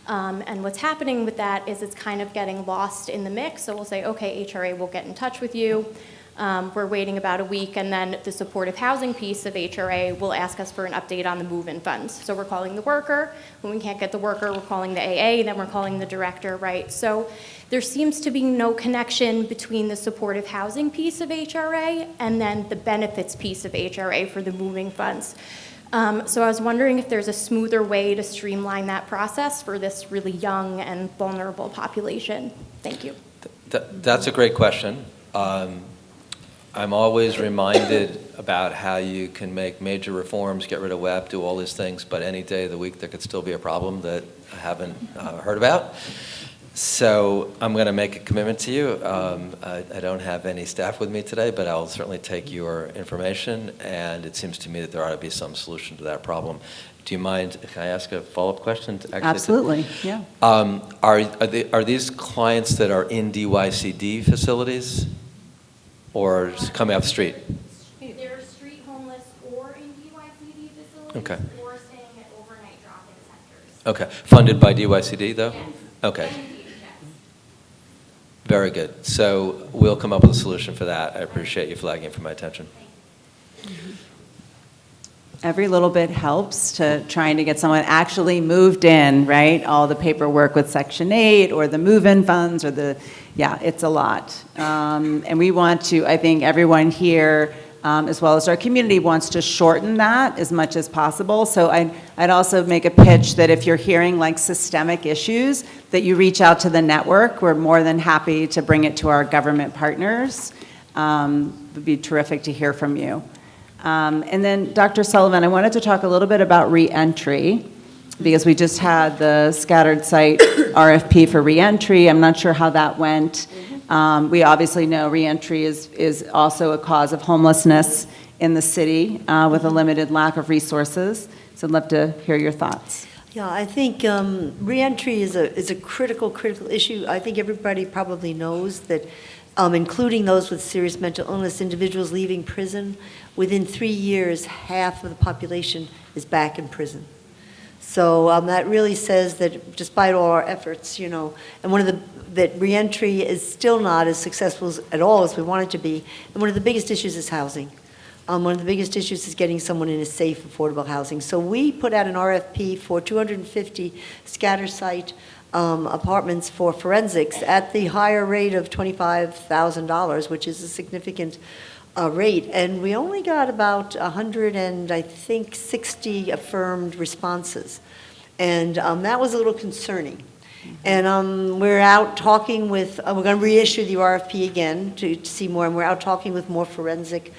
And what's happening with that is it's kind of getting lost in the mix. So we'll say, okay, HRA will get in touch with you. We're waiting about a week, and then the supportive housing piece of HRA will ask us for an update on the move-in funds. So we're calling the worker. When we can't get the worker, we're calling the AA, then we're calling the director, right? So there seems to be no connection between the supportive housing piece of HRA and then the benefits piece of HRA for the moving funds. So I was wondering if there's a smoother way to streamline that process for this really young and vulnerable population. Thank you. That's a great question. I'm always reminded about how you can make major reforms, get rid of WEP, do all these things, but any day of the week there could still be a problem that I haven't heard about. So I'm going to make a commitment to you. I don't have any staff with me today, but I'll certainly take your information, and it seems to me that there ought to be some solution to that problem. Do you mind, can I ask a follow-up question? Absolutely, yeah. Are these clients that are in DYCD facilities? Or coming off the street? They're street homeless or in DYCD facilities, okay, or staying at overnight drop-in centers. Okay. Funded by DYCD, though? Yes. Okay. Very good. So we'll come up with a solution for that. I appreciate you flagging it for my attention. Every little bit helps to trying to get someone actually moved in, right? All the paperwork with Section 8 or the move-in funds or the, yeah, it's a lot. And we want to, I think everyone here, as well as our community, wants to shorten that as much as possible. So I'd also make a pitch that if you're hearing like systemic issues, that you reach out to the network. We're more than happy to bring it to our government partners. It would be terrific to hear from you. And then, Dr. Sullivan, I wanted to talk a little bit about reentry, because we just had the scattered site RFP for reentry. I'm not sure how that went. We obviously know reentry is also a cause of homelessness in the city with a limited lack of resources. So I'd love to hear your thoughts. Yeah, I think reentry is a critical issue. I think everybody probably knows that, including those with serious mental illness, individuals leaving prison, within 3 years, half of the population is back in prison. So that really says that despite all our efforts, and that reentry is still not as successful at all as we want it to be. And one of the biggest issues is housing. One of the biggest issues is getting someone in a safe, affordable housing. So we put out an RFP for 250 scatter site apartments for forensics at the higher rate of $25,000, which is a significant rate. And we only got about 160 affirmed responses. And that was a little concerning. And we're out talking with, we're going to reissue the RFP again to see more, and we're out talking with more forensic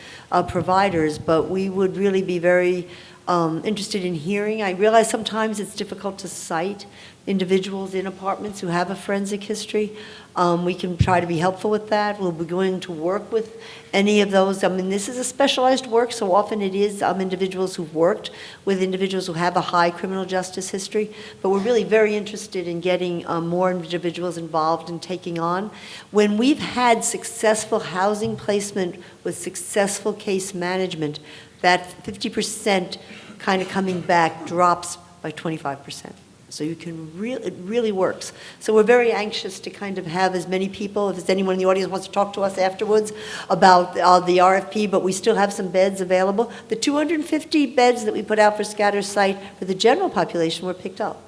providers, but we would really be very interested in hearing. I realize sometimes it's difficult to cite individuals in apartments who have a forensic history. We can try to be helpful with that. We'll be going to work with any of those. I mean, this is a specialized work, so often it is individuals who've worked with individuals who have a high criminal justice history, but we're really very interested in getting more individuals involved in taking on. When we've had successful housing placement with successful case management, that 50% kind of coming back drops by 25%. So you can it really works. So we're very anxious to kind of have as many people, if there's anyone in the audience who wants to talk to us afterwards about the RFP, but we still have some beds available. The 250 beds that we put out for scatter site for the general population were picked up.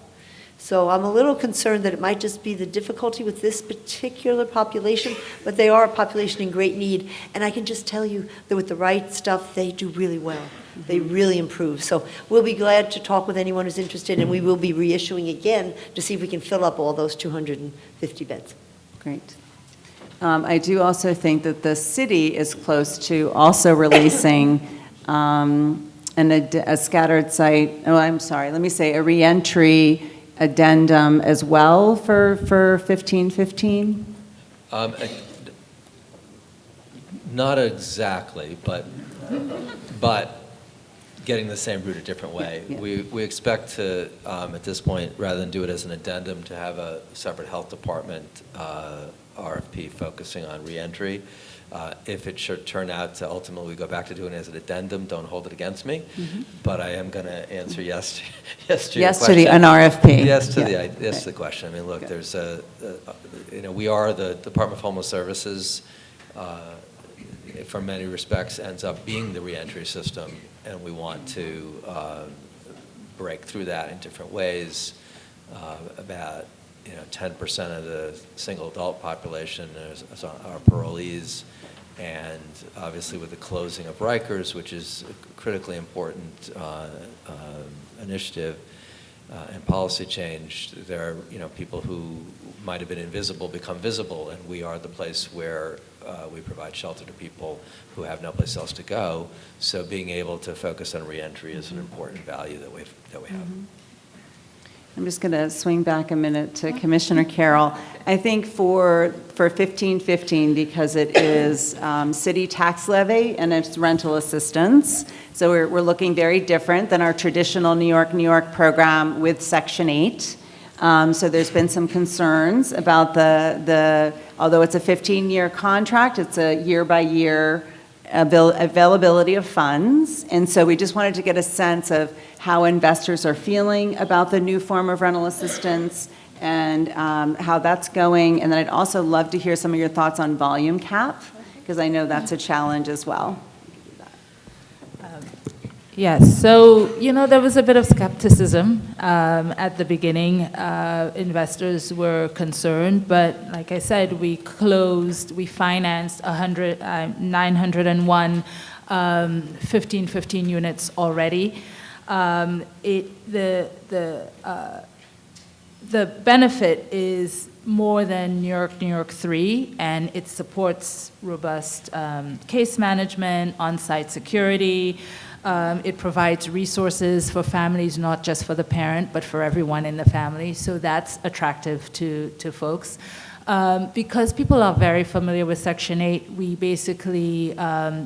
So I'm a little concerned that it might just be the difficulty with this particular population, but they are a population in great need. And I can just tell you that with the right stuff, they do really well. They really improve. So we'll be glad to talk with anyone who's interested, and we will be reissuing again to see if we can fill up all those 250 beds. Great. I do also think that the city is close to also releasing a scattered site, a reentry addendum as well for 1515? Not exactly, but getting the same route a different way. Yeah. We expect to, at this point, rather than do it as an addendum, to have a separate health department RFP focusing on reentry. If it should turn out to ultimately go back to doing it as an addendum, don't hold it against me. But I am going to answer yes to your question. Yes to an RFP. Yes to the question. I mean, look, there's we are the Department of Homeless Services. For many respects, ends up being the reentry system, and we want to break through that in different ways. About 10% of the single adult population are parolees, and obviously with the closing of Rikers, which is a critically important initiative and policy change, there are people who might have been invisible become visible, and we are the place where we provide shelter to people who have no place else to go. So being able to focus on reentry is an important value that we have. I'm just going to swing back a minute to Commissioner Carroll. I think for 1515, because it is city tax levy and it's rental assistance, so we're looking very different than our traditional New York program with Section 8. So there's been some concerns about although it's a 15-year contract, it's a year-by-year availability of funds. And so we just wanted to get a sense of how investors are feeling about the new form of rental assistance and how that's going. And then I'd also love to hear some of your thoughts on volume cap, because I know that's a challenge as well. Yes, so, there was a bit of skepticism at the beginning. Investors were concerned, but like I said, we financed 901 1515 units already. The benefit is more than New York 3, and it supports robust case management, on-site security. It provides resources for families, not just for the parent, but for everyone in the family. So that's attractive to folks. Because people are very familiar with Section 8, we basically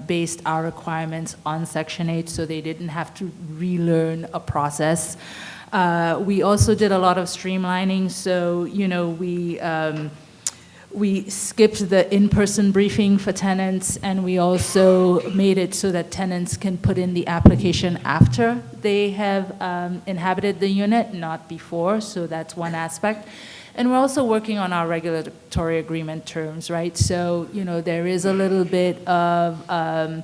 based our requirements on Section 8, so they didn't have to relearn a process. We also did a lot of streamlining, so we skipped the in-person briefing for tenants, and we also made it so that tenants can put in the application after they have inhabited the unit, not before, so that's one aspect. And we're also working on our regulatory agreement terms, right? So, there is a little bit of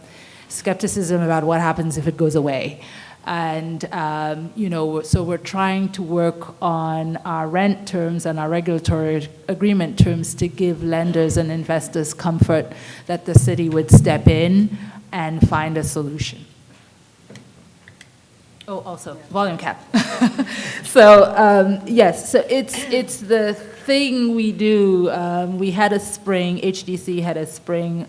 skepticism about what happens if it goes away. And, so we're trying to work on our rent terms and our regulatory agreement terms to give lenders and investors comfort that the city would step in and find a solution. Oh, also, volume cap. So, yes, so it's the thing we do. We had a spring, HDC had a spring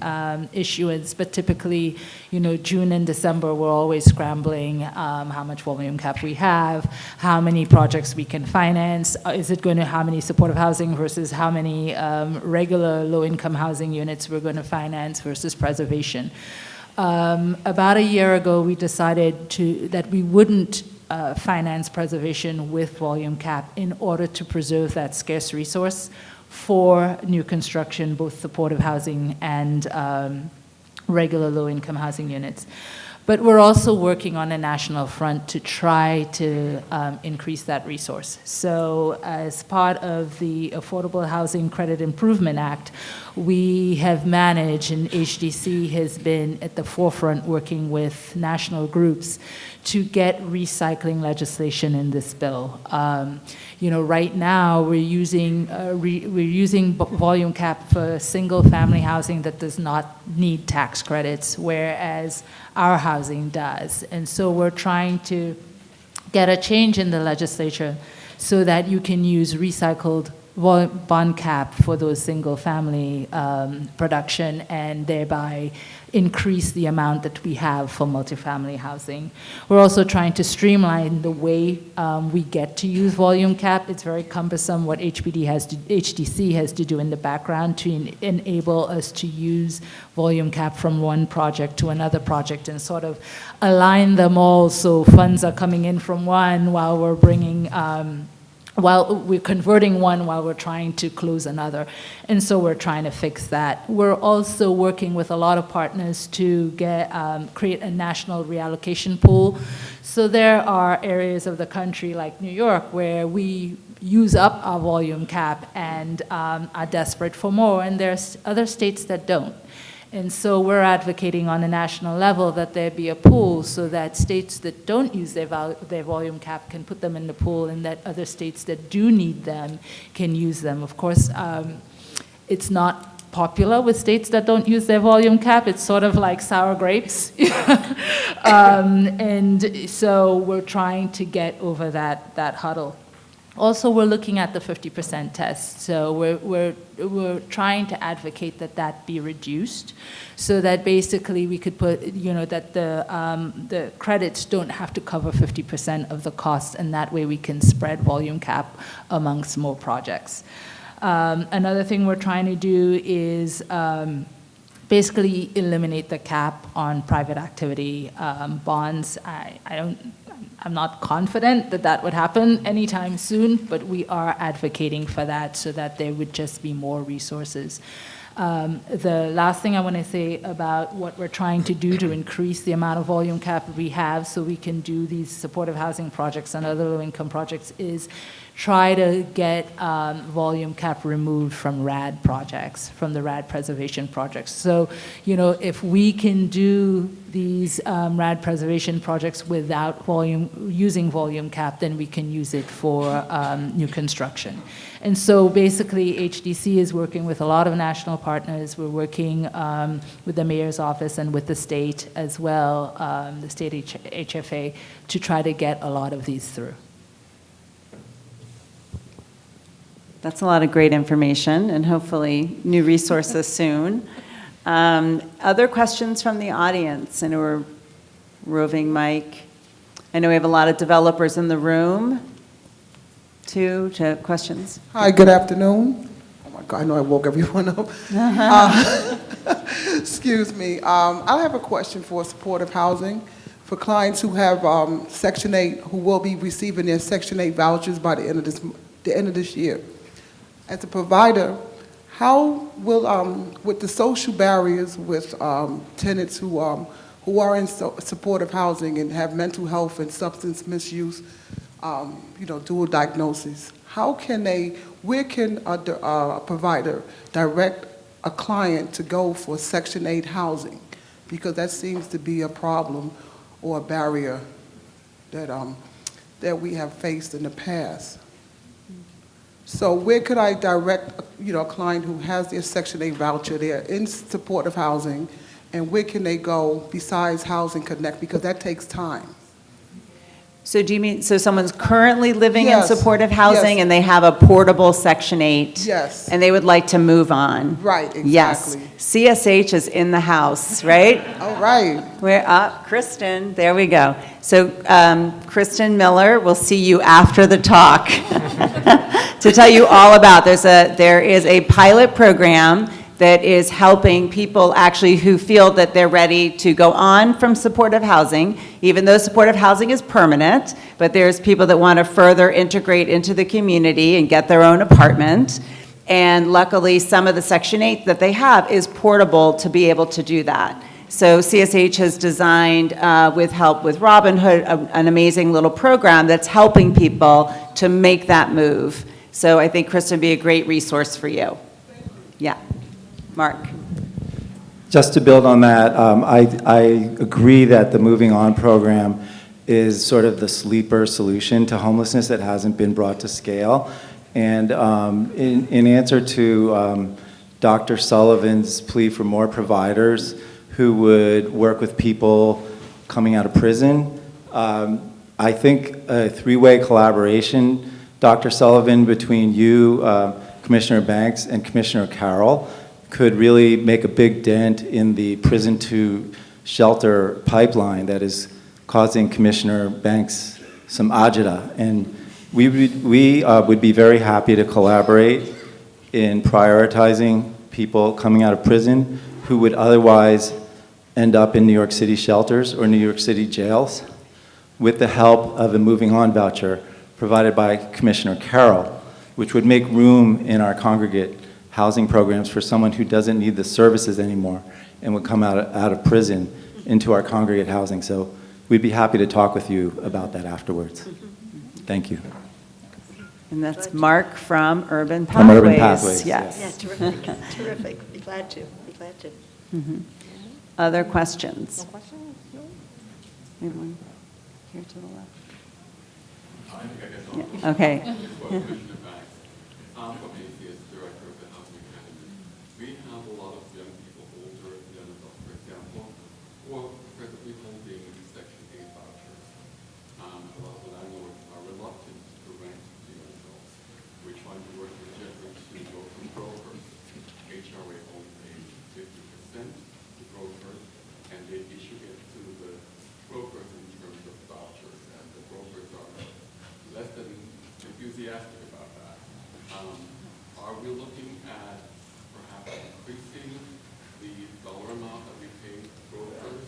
issuance, but typically, June and December, we're always scrambling how much volume cap we have, how many projects we can finance, is it going to, how many supportive housing versus how many regular low-income housing units we're going to finance versus preservation. About a year ago, we decided that we wouldn't finance preservation with volume cap in order to preserve that scarce resource for new construction, both supportive housing and regular low-income housing units. But we're also working on a national front to try to increase that resource. So as part of the Affordable Housing Credit Improvement Act, we have managed, and HDC has been at the forefront working with national groups to get recycling legislation in this bill. Right now we're using volume cap for single-family housing that does not need tax credits, whereas our housing housing does. And so we're trying to get a change in the legislature so that you can use recycled bond cap for those single-family production and thereby increase the amount that we have for multifamily housing. We're also trying to streamline the way we get to use volume cap. It's very cumbersome what HDC has to do in the background to enable us to use volume cap from one project to another project and sort of align them all so funds are coming in from one while we're bringing while we're converting one while we're trying to close another. And so we're trying to fix that. We're also working with a lot of partners to create a national reallocation pool. So there are areas of the country like New York where we use up our volume cap and are desperate for more, and there's other states that don't. And so we're advocating on a national level that there be a pool so that states that don't use their volume cap can put them in the pool, and that other states that do need them can use them. Of course, it's not popular with states that don't use their volume cap. It's sort of like sour grapes. And so we're trying to get over that huddle. Also, we're looking at the 50% test. So we're trying to advocate that be reduced, so that basically we could put, that the credits don't have to cover 50% of the cost, and that way we can spread volume cap amongst more projects. Another thing we're trying to do is basically eliminate the cap on private activity bonds. I'm not confident that would happen anytime soon, but we are advocating for that so that there would just be more resources. The last thing I want to say about what we're trying to do to increase the amount of volume cap we have so we can do these supportive housing projects and other low-income projects is try to get volume cap removed from RAD projects, from the RAD preservation projects. So, if we can do these RAD preservation projects without using volume cap, then we can use it for new construction. And so basically HDC is working with a lot of national partners. We're working with the mayor's office and with the state as well, the state HFA, to try to get a lot of these through. That's a lot of great information, and hopefully new resources soon. Other questions from the audience? I know we're roving mic. I know we have a lot of developers in the room. To questions? Hi, good afternoon. Oh my God, I know I woke everyone up. Excuse me. I have a question for supportive housing for clients who have Section 8, who will be receiving their Section 8 vouchers by the end of this year. As a provider, how will, with the social barriers with tenants who are in supportive housing and have mental health and substance misuse, dual diagnoses, where can a provider direct a client to go for Section 8 housing? Because that seems to be a problem or a barrier that we have faced in the past. So where could I direct, a client who has their Section 8 voucher, they're in supportive housing, and where can they go besides Housing Connect? Because that takes time. So do you mean, so someone's currently living Yes. in supportive housing Yes. and they have a portable Section 8? Yes. And they would like to move on? Right, exactly. Yes. CSH is in the house, right? All right. We're up. Kristen, there we go. So Kristen Miller, we'll see you after the talk to tell you all about, there is a pilot program that is helping people actually who feel that they're ready to go on from supportive housing, even though supportive housing is permanent, but there's people that want to further integrate into the community and get their own apartment. And luckily, some of the Section 8 that they have is portable to be able to do that. So CSH has designed, with help with Robin Hood, an amazing little program that's helping people to make that move. So I think Kristen would be a great resource for you. Yeah. Mark. Just to build on that, I agree that the Moving On program is sort of the sleeper solution to homelessness that hasn't been brought to scale. And in answer to Dr. Sullivan's plea for more providers who would work with people coming out of prison. I think a three-way collaboration, Dr. Sullivan, between you, Commissioner Banks, and Commissioner Carroll, could really make a big dent in the prison to shelter pipeline that is causing Commissioner Banks some agita. And we would be very happy to collaborate in prioritizing people coming out of prison who would otherwise end up in New York City shelters or New York City jails with the help of a moving on voucher provided by Commissioner Carroll, which would make room in our congregate housing programs for someone who doesn't need the services anymore and would come out of prison into our congregate housing. So we'd be happy to talk with you about that afterwards. Thank you. And that's Mark from Urban Pathways. From Urban Pathways, Yes. Yeah, terrific, terrific. Be glad to, be glad to. Other questions? No questions? No. Anyone here to the left? Yeah. Okay. We have a lot of young people, older than adults, for example, who are presently holding Section 8 vouchers. A lot of the landlords are reluctant to rent to young adults. We're trying to work with Jeffrey to go from brokers. HRA only pays 50% to brokers, and they issue it to the brokers in terms of vouchers, and the brokers are less than enthusiastic about that. Are we looking at perhaps increasing the dollar amount that we pay brokers,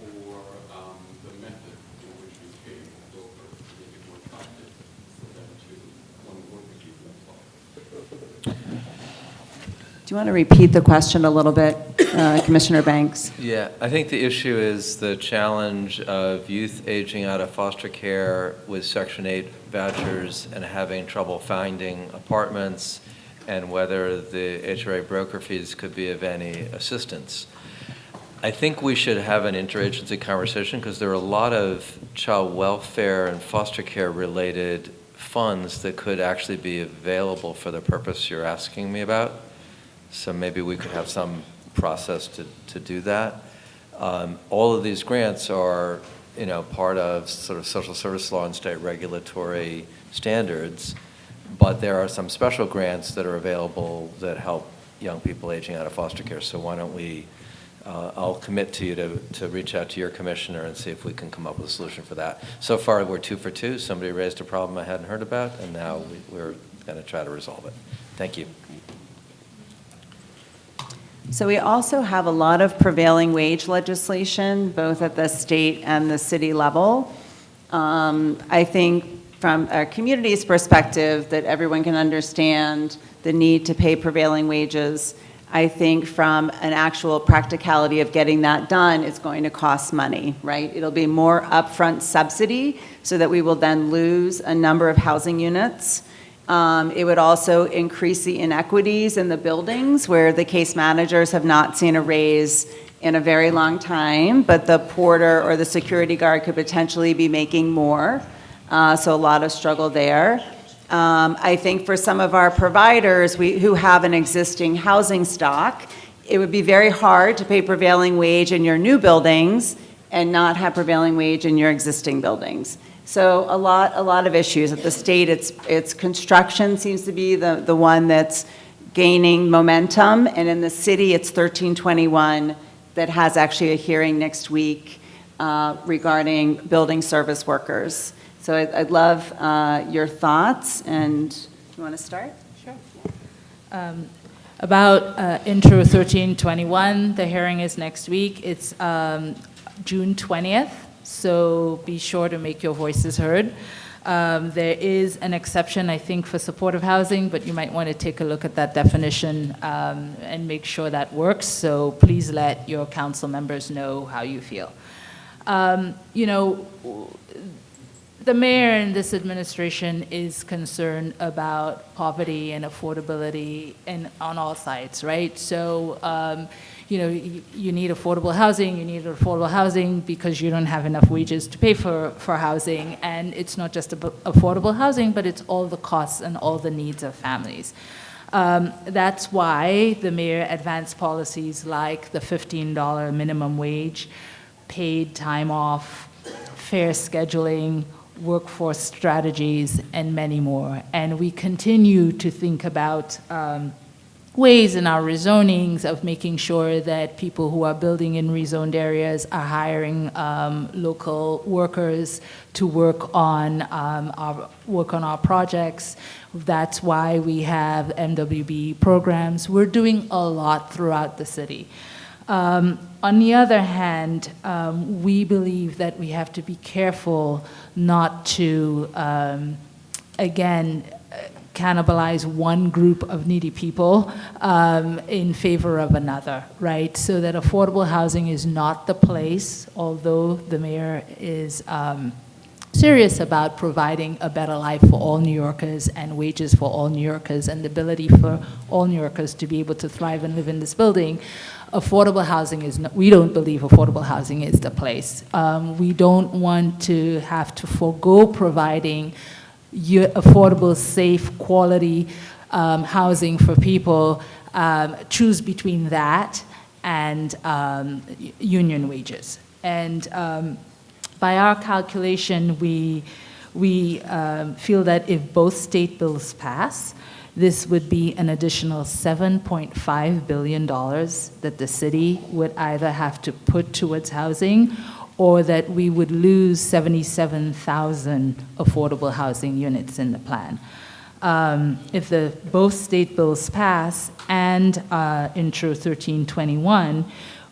or the method in which we pay brokers to make it more attractive for them to want to work with you as well? Do you want to repeat the question a little bit, Commissioner Banks? Yeah, I think the issue is the challenge of youth aging out of foster care with Section 8 vouchers and having trouble finding apartments, and whether the HRA broker fees could be of any assistance. I think we should have an interagency conversation because there are a lot of child welfare and foster care related funds that could actually be available for the purpose you're asking me about. So maybe we could have some process to do that. All of these grants are, part of sort of social service law and state regulatory standards, but there are some special grants that are available that help young people aging out of foster care. So why don't we, I'll commit to you to reach out to your commissioner and see if we can come up with a solution for that. So far, we're 2 for 2. Somebody raised a problem I hadn't heard about, and now we're going to try to resolve it. Thank you. So we also have a lot of prevailing wage legislation, both at the state and the city level. I think from a community's perspective that everyone can understand the need to pay prevailing wages. I think from an actual practicality of getting that done, it's going to cost money, right? It'll be more upfront subsidy so that we will then lose a number of housing units. It would also increase the inequities in the buildings where the case managers have not seen a raise in a very long time, but the porter or the security guard could potentially be making more. So a lot of struggle there. I think for some of our providers who have an existing housing stock, it would be very hard to pay prevailing wage in your new buildings and not have prevailing wage in your existing buildings. So a lot of issues. At the state, it's construction seems to be the one that's gaining momentum, and in the city, it's 1321 that has actually a hearing next week regarding building service workers. So I'd love your thoughts, and do you want to start? Sure. About Intro 1321, the hearing is next week. It's June 20th, so be sure to make your voices heard. There is an exception, I think, for supportive housing, but you might want to take a look at that definition and make sure that works. So please let your council members know how you feel. The mayor in this administration is concerned about poverty and affordability on all sides, right? So, you need affordable housing. You need affordable housing because you don't have enough wages to pay for housing. And it's not just affordable housing, but it's all the costs and all the needs of families. That's why the mayor advanced policies like the $15 minimum wage, paid time off, fair scheduling, workforce strategies, and many more. And we continue to think about ways in our rezonings of making sure that people who are building in rezoned areas are hiring local workers to work on our projects. That's why we have MWB programs. We're doing a lot throughout the city. On the other hand, we believe that we have to be careful not to, again, cannibalize one group of needy people in favor of another, right? So that affordable housing is not the place, although the mayor is serious about providing a better life for all New Yorkers and wages for all New Yorkers and the ability for all New Yorkers to be able to thrive and live in this building. Affordable housing is not, we don't believe affordable housing is the place. We don't want to have to forego providing affordable, safe, quality housing for people, choose between that and union wages. And by our calculation, we feel that if both state bills pass, this would be an additional $7.5 billion that the city would either have to put towards housing or that we would lose 77,000 affordable housing units in the plan. If both state bills pass and Intro 1321,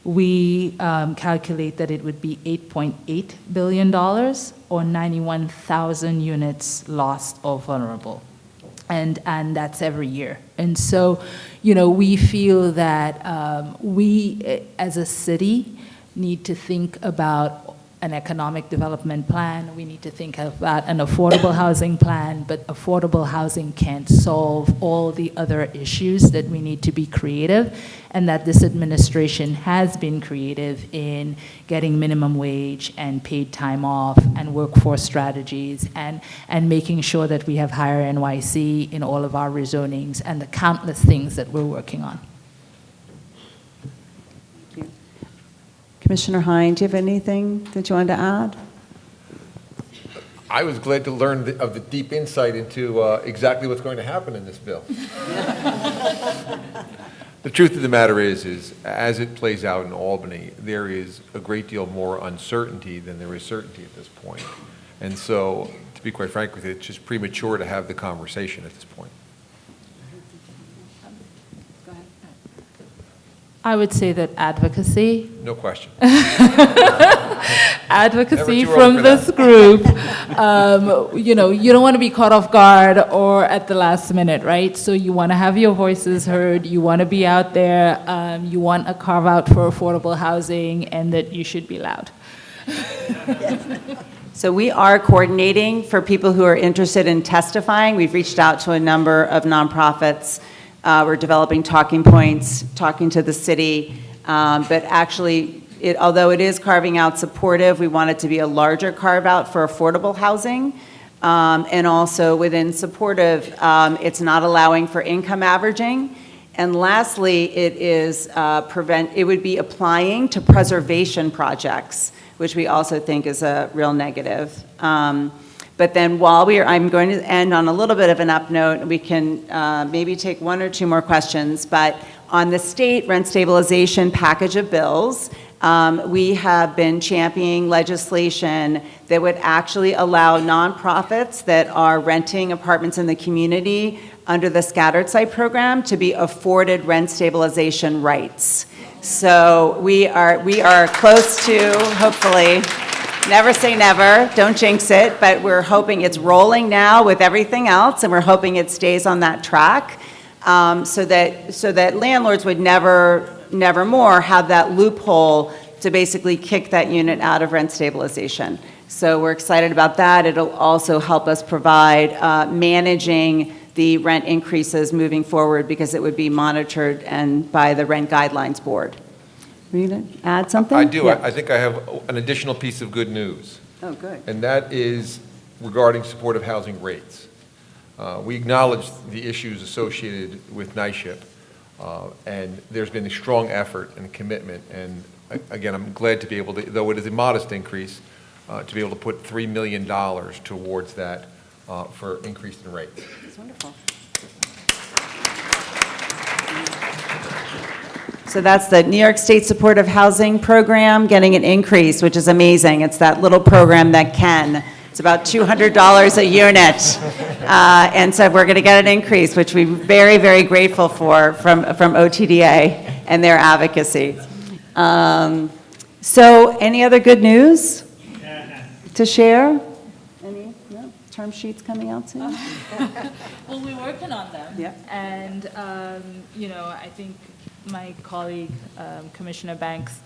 we calculate that it would be $8.8 billion or 91,000 units lost or vulnerable. And that's every year. And so, we feel that we, as a city, need to think about an economic development plan. We need to think about an affordable housing plan, but affordable housing can't solve all the other issues that we need to be creative, and that this administration has been creative in getting minimum wage and paid time off and workforce strategies and making sure that we have higher NYC in all of our rezonings and the countless things that we're working on. Commissioner Hein, do you have anything that you wanted to add? I was glad to learn of the deep insight into exactly what's going to happen in this bill. The truth of the matter is as it plays out in Albany, there is a great deal more uncertainty than there is certainty at this point. And so, to be quite frank with you, it's just premature to have the conversation at this point. I would say that advocacy. No question. Advocacy from this group. You don't want to be caught off guard or at the last minute, right? So you want to have your voices heard. You want to be out there. You want a carve out for affordable housing, and that you should be loud. So we are coordinating for people who are interested in testifying. We've reached out to a number of nonprofits. We're developing talking points, talking to the city, but actually, although it is carving out supportive, we want it to be a larger carve out for affordable housing. And also within supportive, it's not allowing for income averaging. And lastly, it would be applying to preservation projects, which we also think is a real negative. But then I'm going to end on a little bit of an up note. We can maybe take one or two more questions. But on the state rent stabilization package of bills, we have been championing legislation that would actually allow nonprofits that are renting apartments in the community under the scattered site program to be afforded rent stabilization rights. So we are close to, hopefully, never say never, don't jinx it, but we're hoping it's rolling now with everything else, and we're hoping it stays on that track, so that landlords would never more have that loophole to basically kick that unit out of rent stabilization. So we're excited about that. It'll also help us provide managing the rent increases moving forward, because it would be monitored and by the Rent Guidelines Board. Were you going to add something? I do. Yeah. I think I have an additional piece of good news. Oh, good. And that is regarding supportive housing rates. We acknowledge the issues associated with NYSHIP, and there's been a strong effort and commitment and again, I'm glad to be able to, though it is a modest increase, to be able to put $3 million towards that for increase in rates. That's wonderful. So that's the New York State Supportive Housing Program getting an increase, which is amazing. It's that little program that can. It's about $200 a unit. And so we're going to get an increase, which we're very, very grateful for from OTDA and their advocacy. So any other good news to share? Any term sheets coming out soon? Well, we're working on them. Yeah. And, I think my colleague, Commissioner Banks,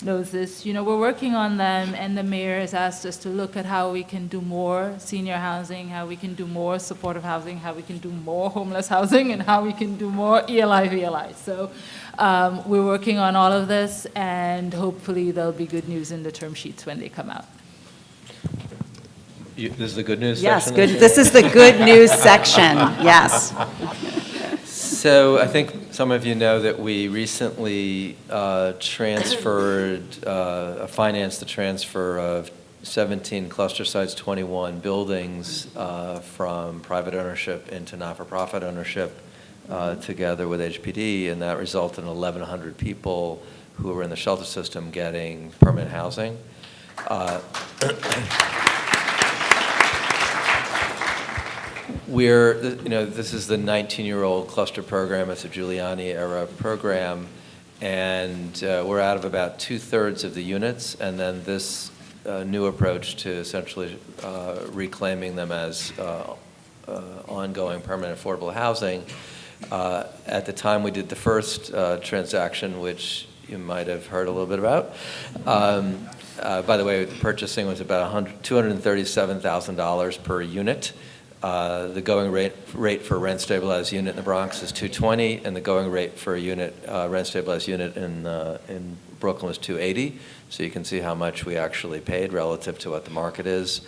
knows this. We're working on them, and the mayor has asked us to look at how we can do more senior housing, how we can do more supportive housing, how we can do more homeless housing, and how we can do more ELI, VLI. So we're working on all of this, and hopefully there'll be good news in the term sheets when they come out. This is the good news Yes, section? good. This is the good news section, yes. So I think some of you know that we recently transferred, financed the transfer of 17 cluster sites, 21 buildings from private ownership into not-for-profit ownership together with HPD, and that resulted in 1,100 people who were in the shelter system getting permanent housing. This is the 19-year-old cluster program. It's a Giuliani-era program, and we're out of about 2/3 of the units, and then this new approach to essentially reclaiming them as ongoing permanent affordable housing. At the time we did the first transaction, which you might have heard a little bit about, by the way, the purchasing was about $237,000 per unit. The going rate for a rent-stabilized unit in the Bronx is $220, and the going rate for a unit, rent-stabilized unit in Brooklyn was $280. So you can see how much we actually paid relative to what the market is.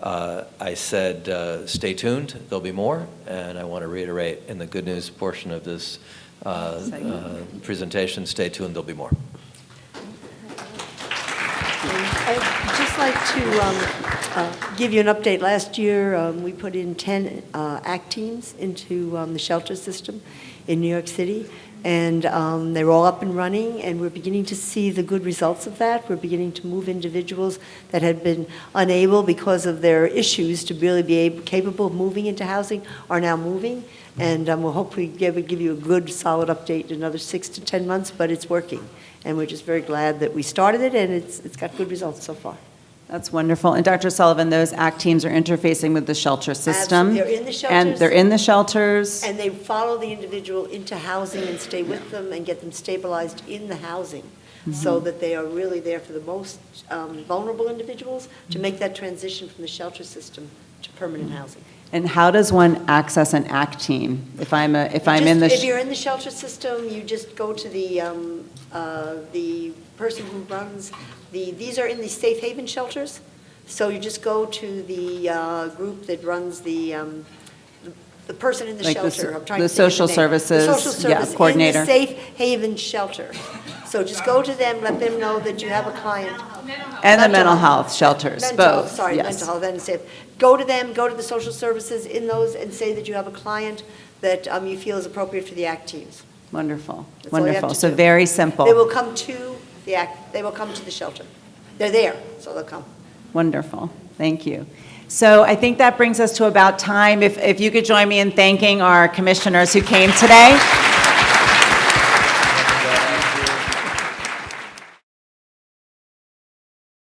I said, stay tuned. There'll be more, and I want to reiterate in the good news portion of this presentation, stay tuned. There'll be more. I'd just like to give you an update. Last year, we put in 10 ACT teams into the shelter system in New York City, and they're all up and running, and we're beginning to see the good results of that. We're beginning to move individuals that had been unable because of their issues to really be capable of moving into housing are now moving, and we'll hopefully give you a good, solid update in another 6 to 10 months, but it's working. And we're just very glad that we started it, and it's got good results so far. That's wonderful. And Dr. Sullivan, those ACT teams are interfacing with the shelter system. Absolutely. They're in the shelters. And they're in the shelters. And they follow the individual into housing and stay with them and get them stabilized in the housing, so that they are really there for the most vulnerable individuals to make that transition from the shelter system to permanent housing. And how does one access an ACT team? If you're in the shelter system, you just go to the person who runs these are in the safe haven shelters. So you just go to the group that runs the person in the shelter. I'm trying to think of social the name. services, The social service coordinator. in the safe haven shelter. So just go to them, let them know that you have a client. And the mental health shelters, both. Sorry, yes. mental health and safe. Go to them, go to the social services in those and say that you have a client that you feel is appropriate for the ACT teams. Wonderful, That's all you have wonderful. to So do. very simple. They will come to the ACT, they will come to the shelter. They're there, so they'll come. Wonderful, thank you. So I think that brings us to about time. If you could join me in thanking our commissioners who came today.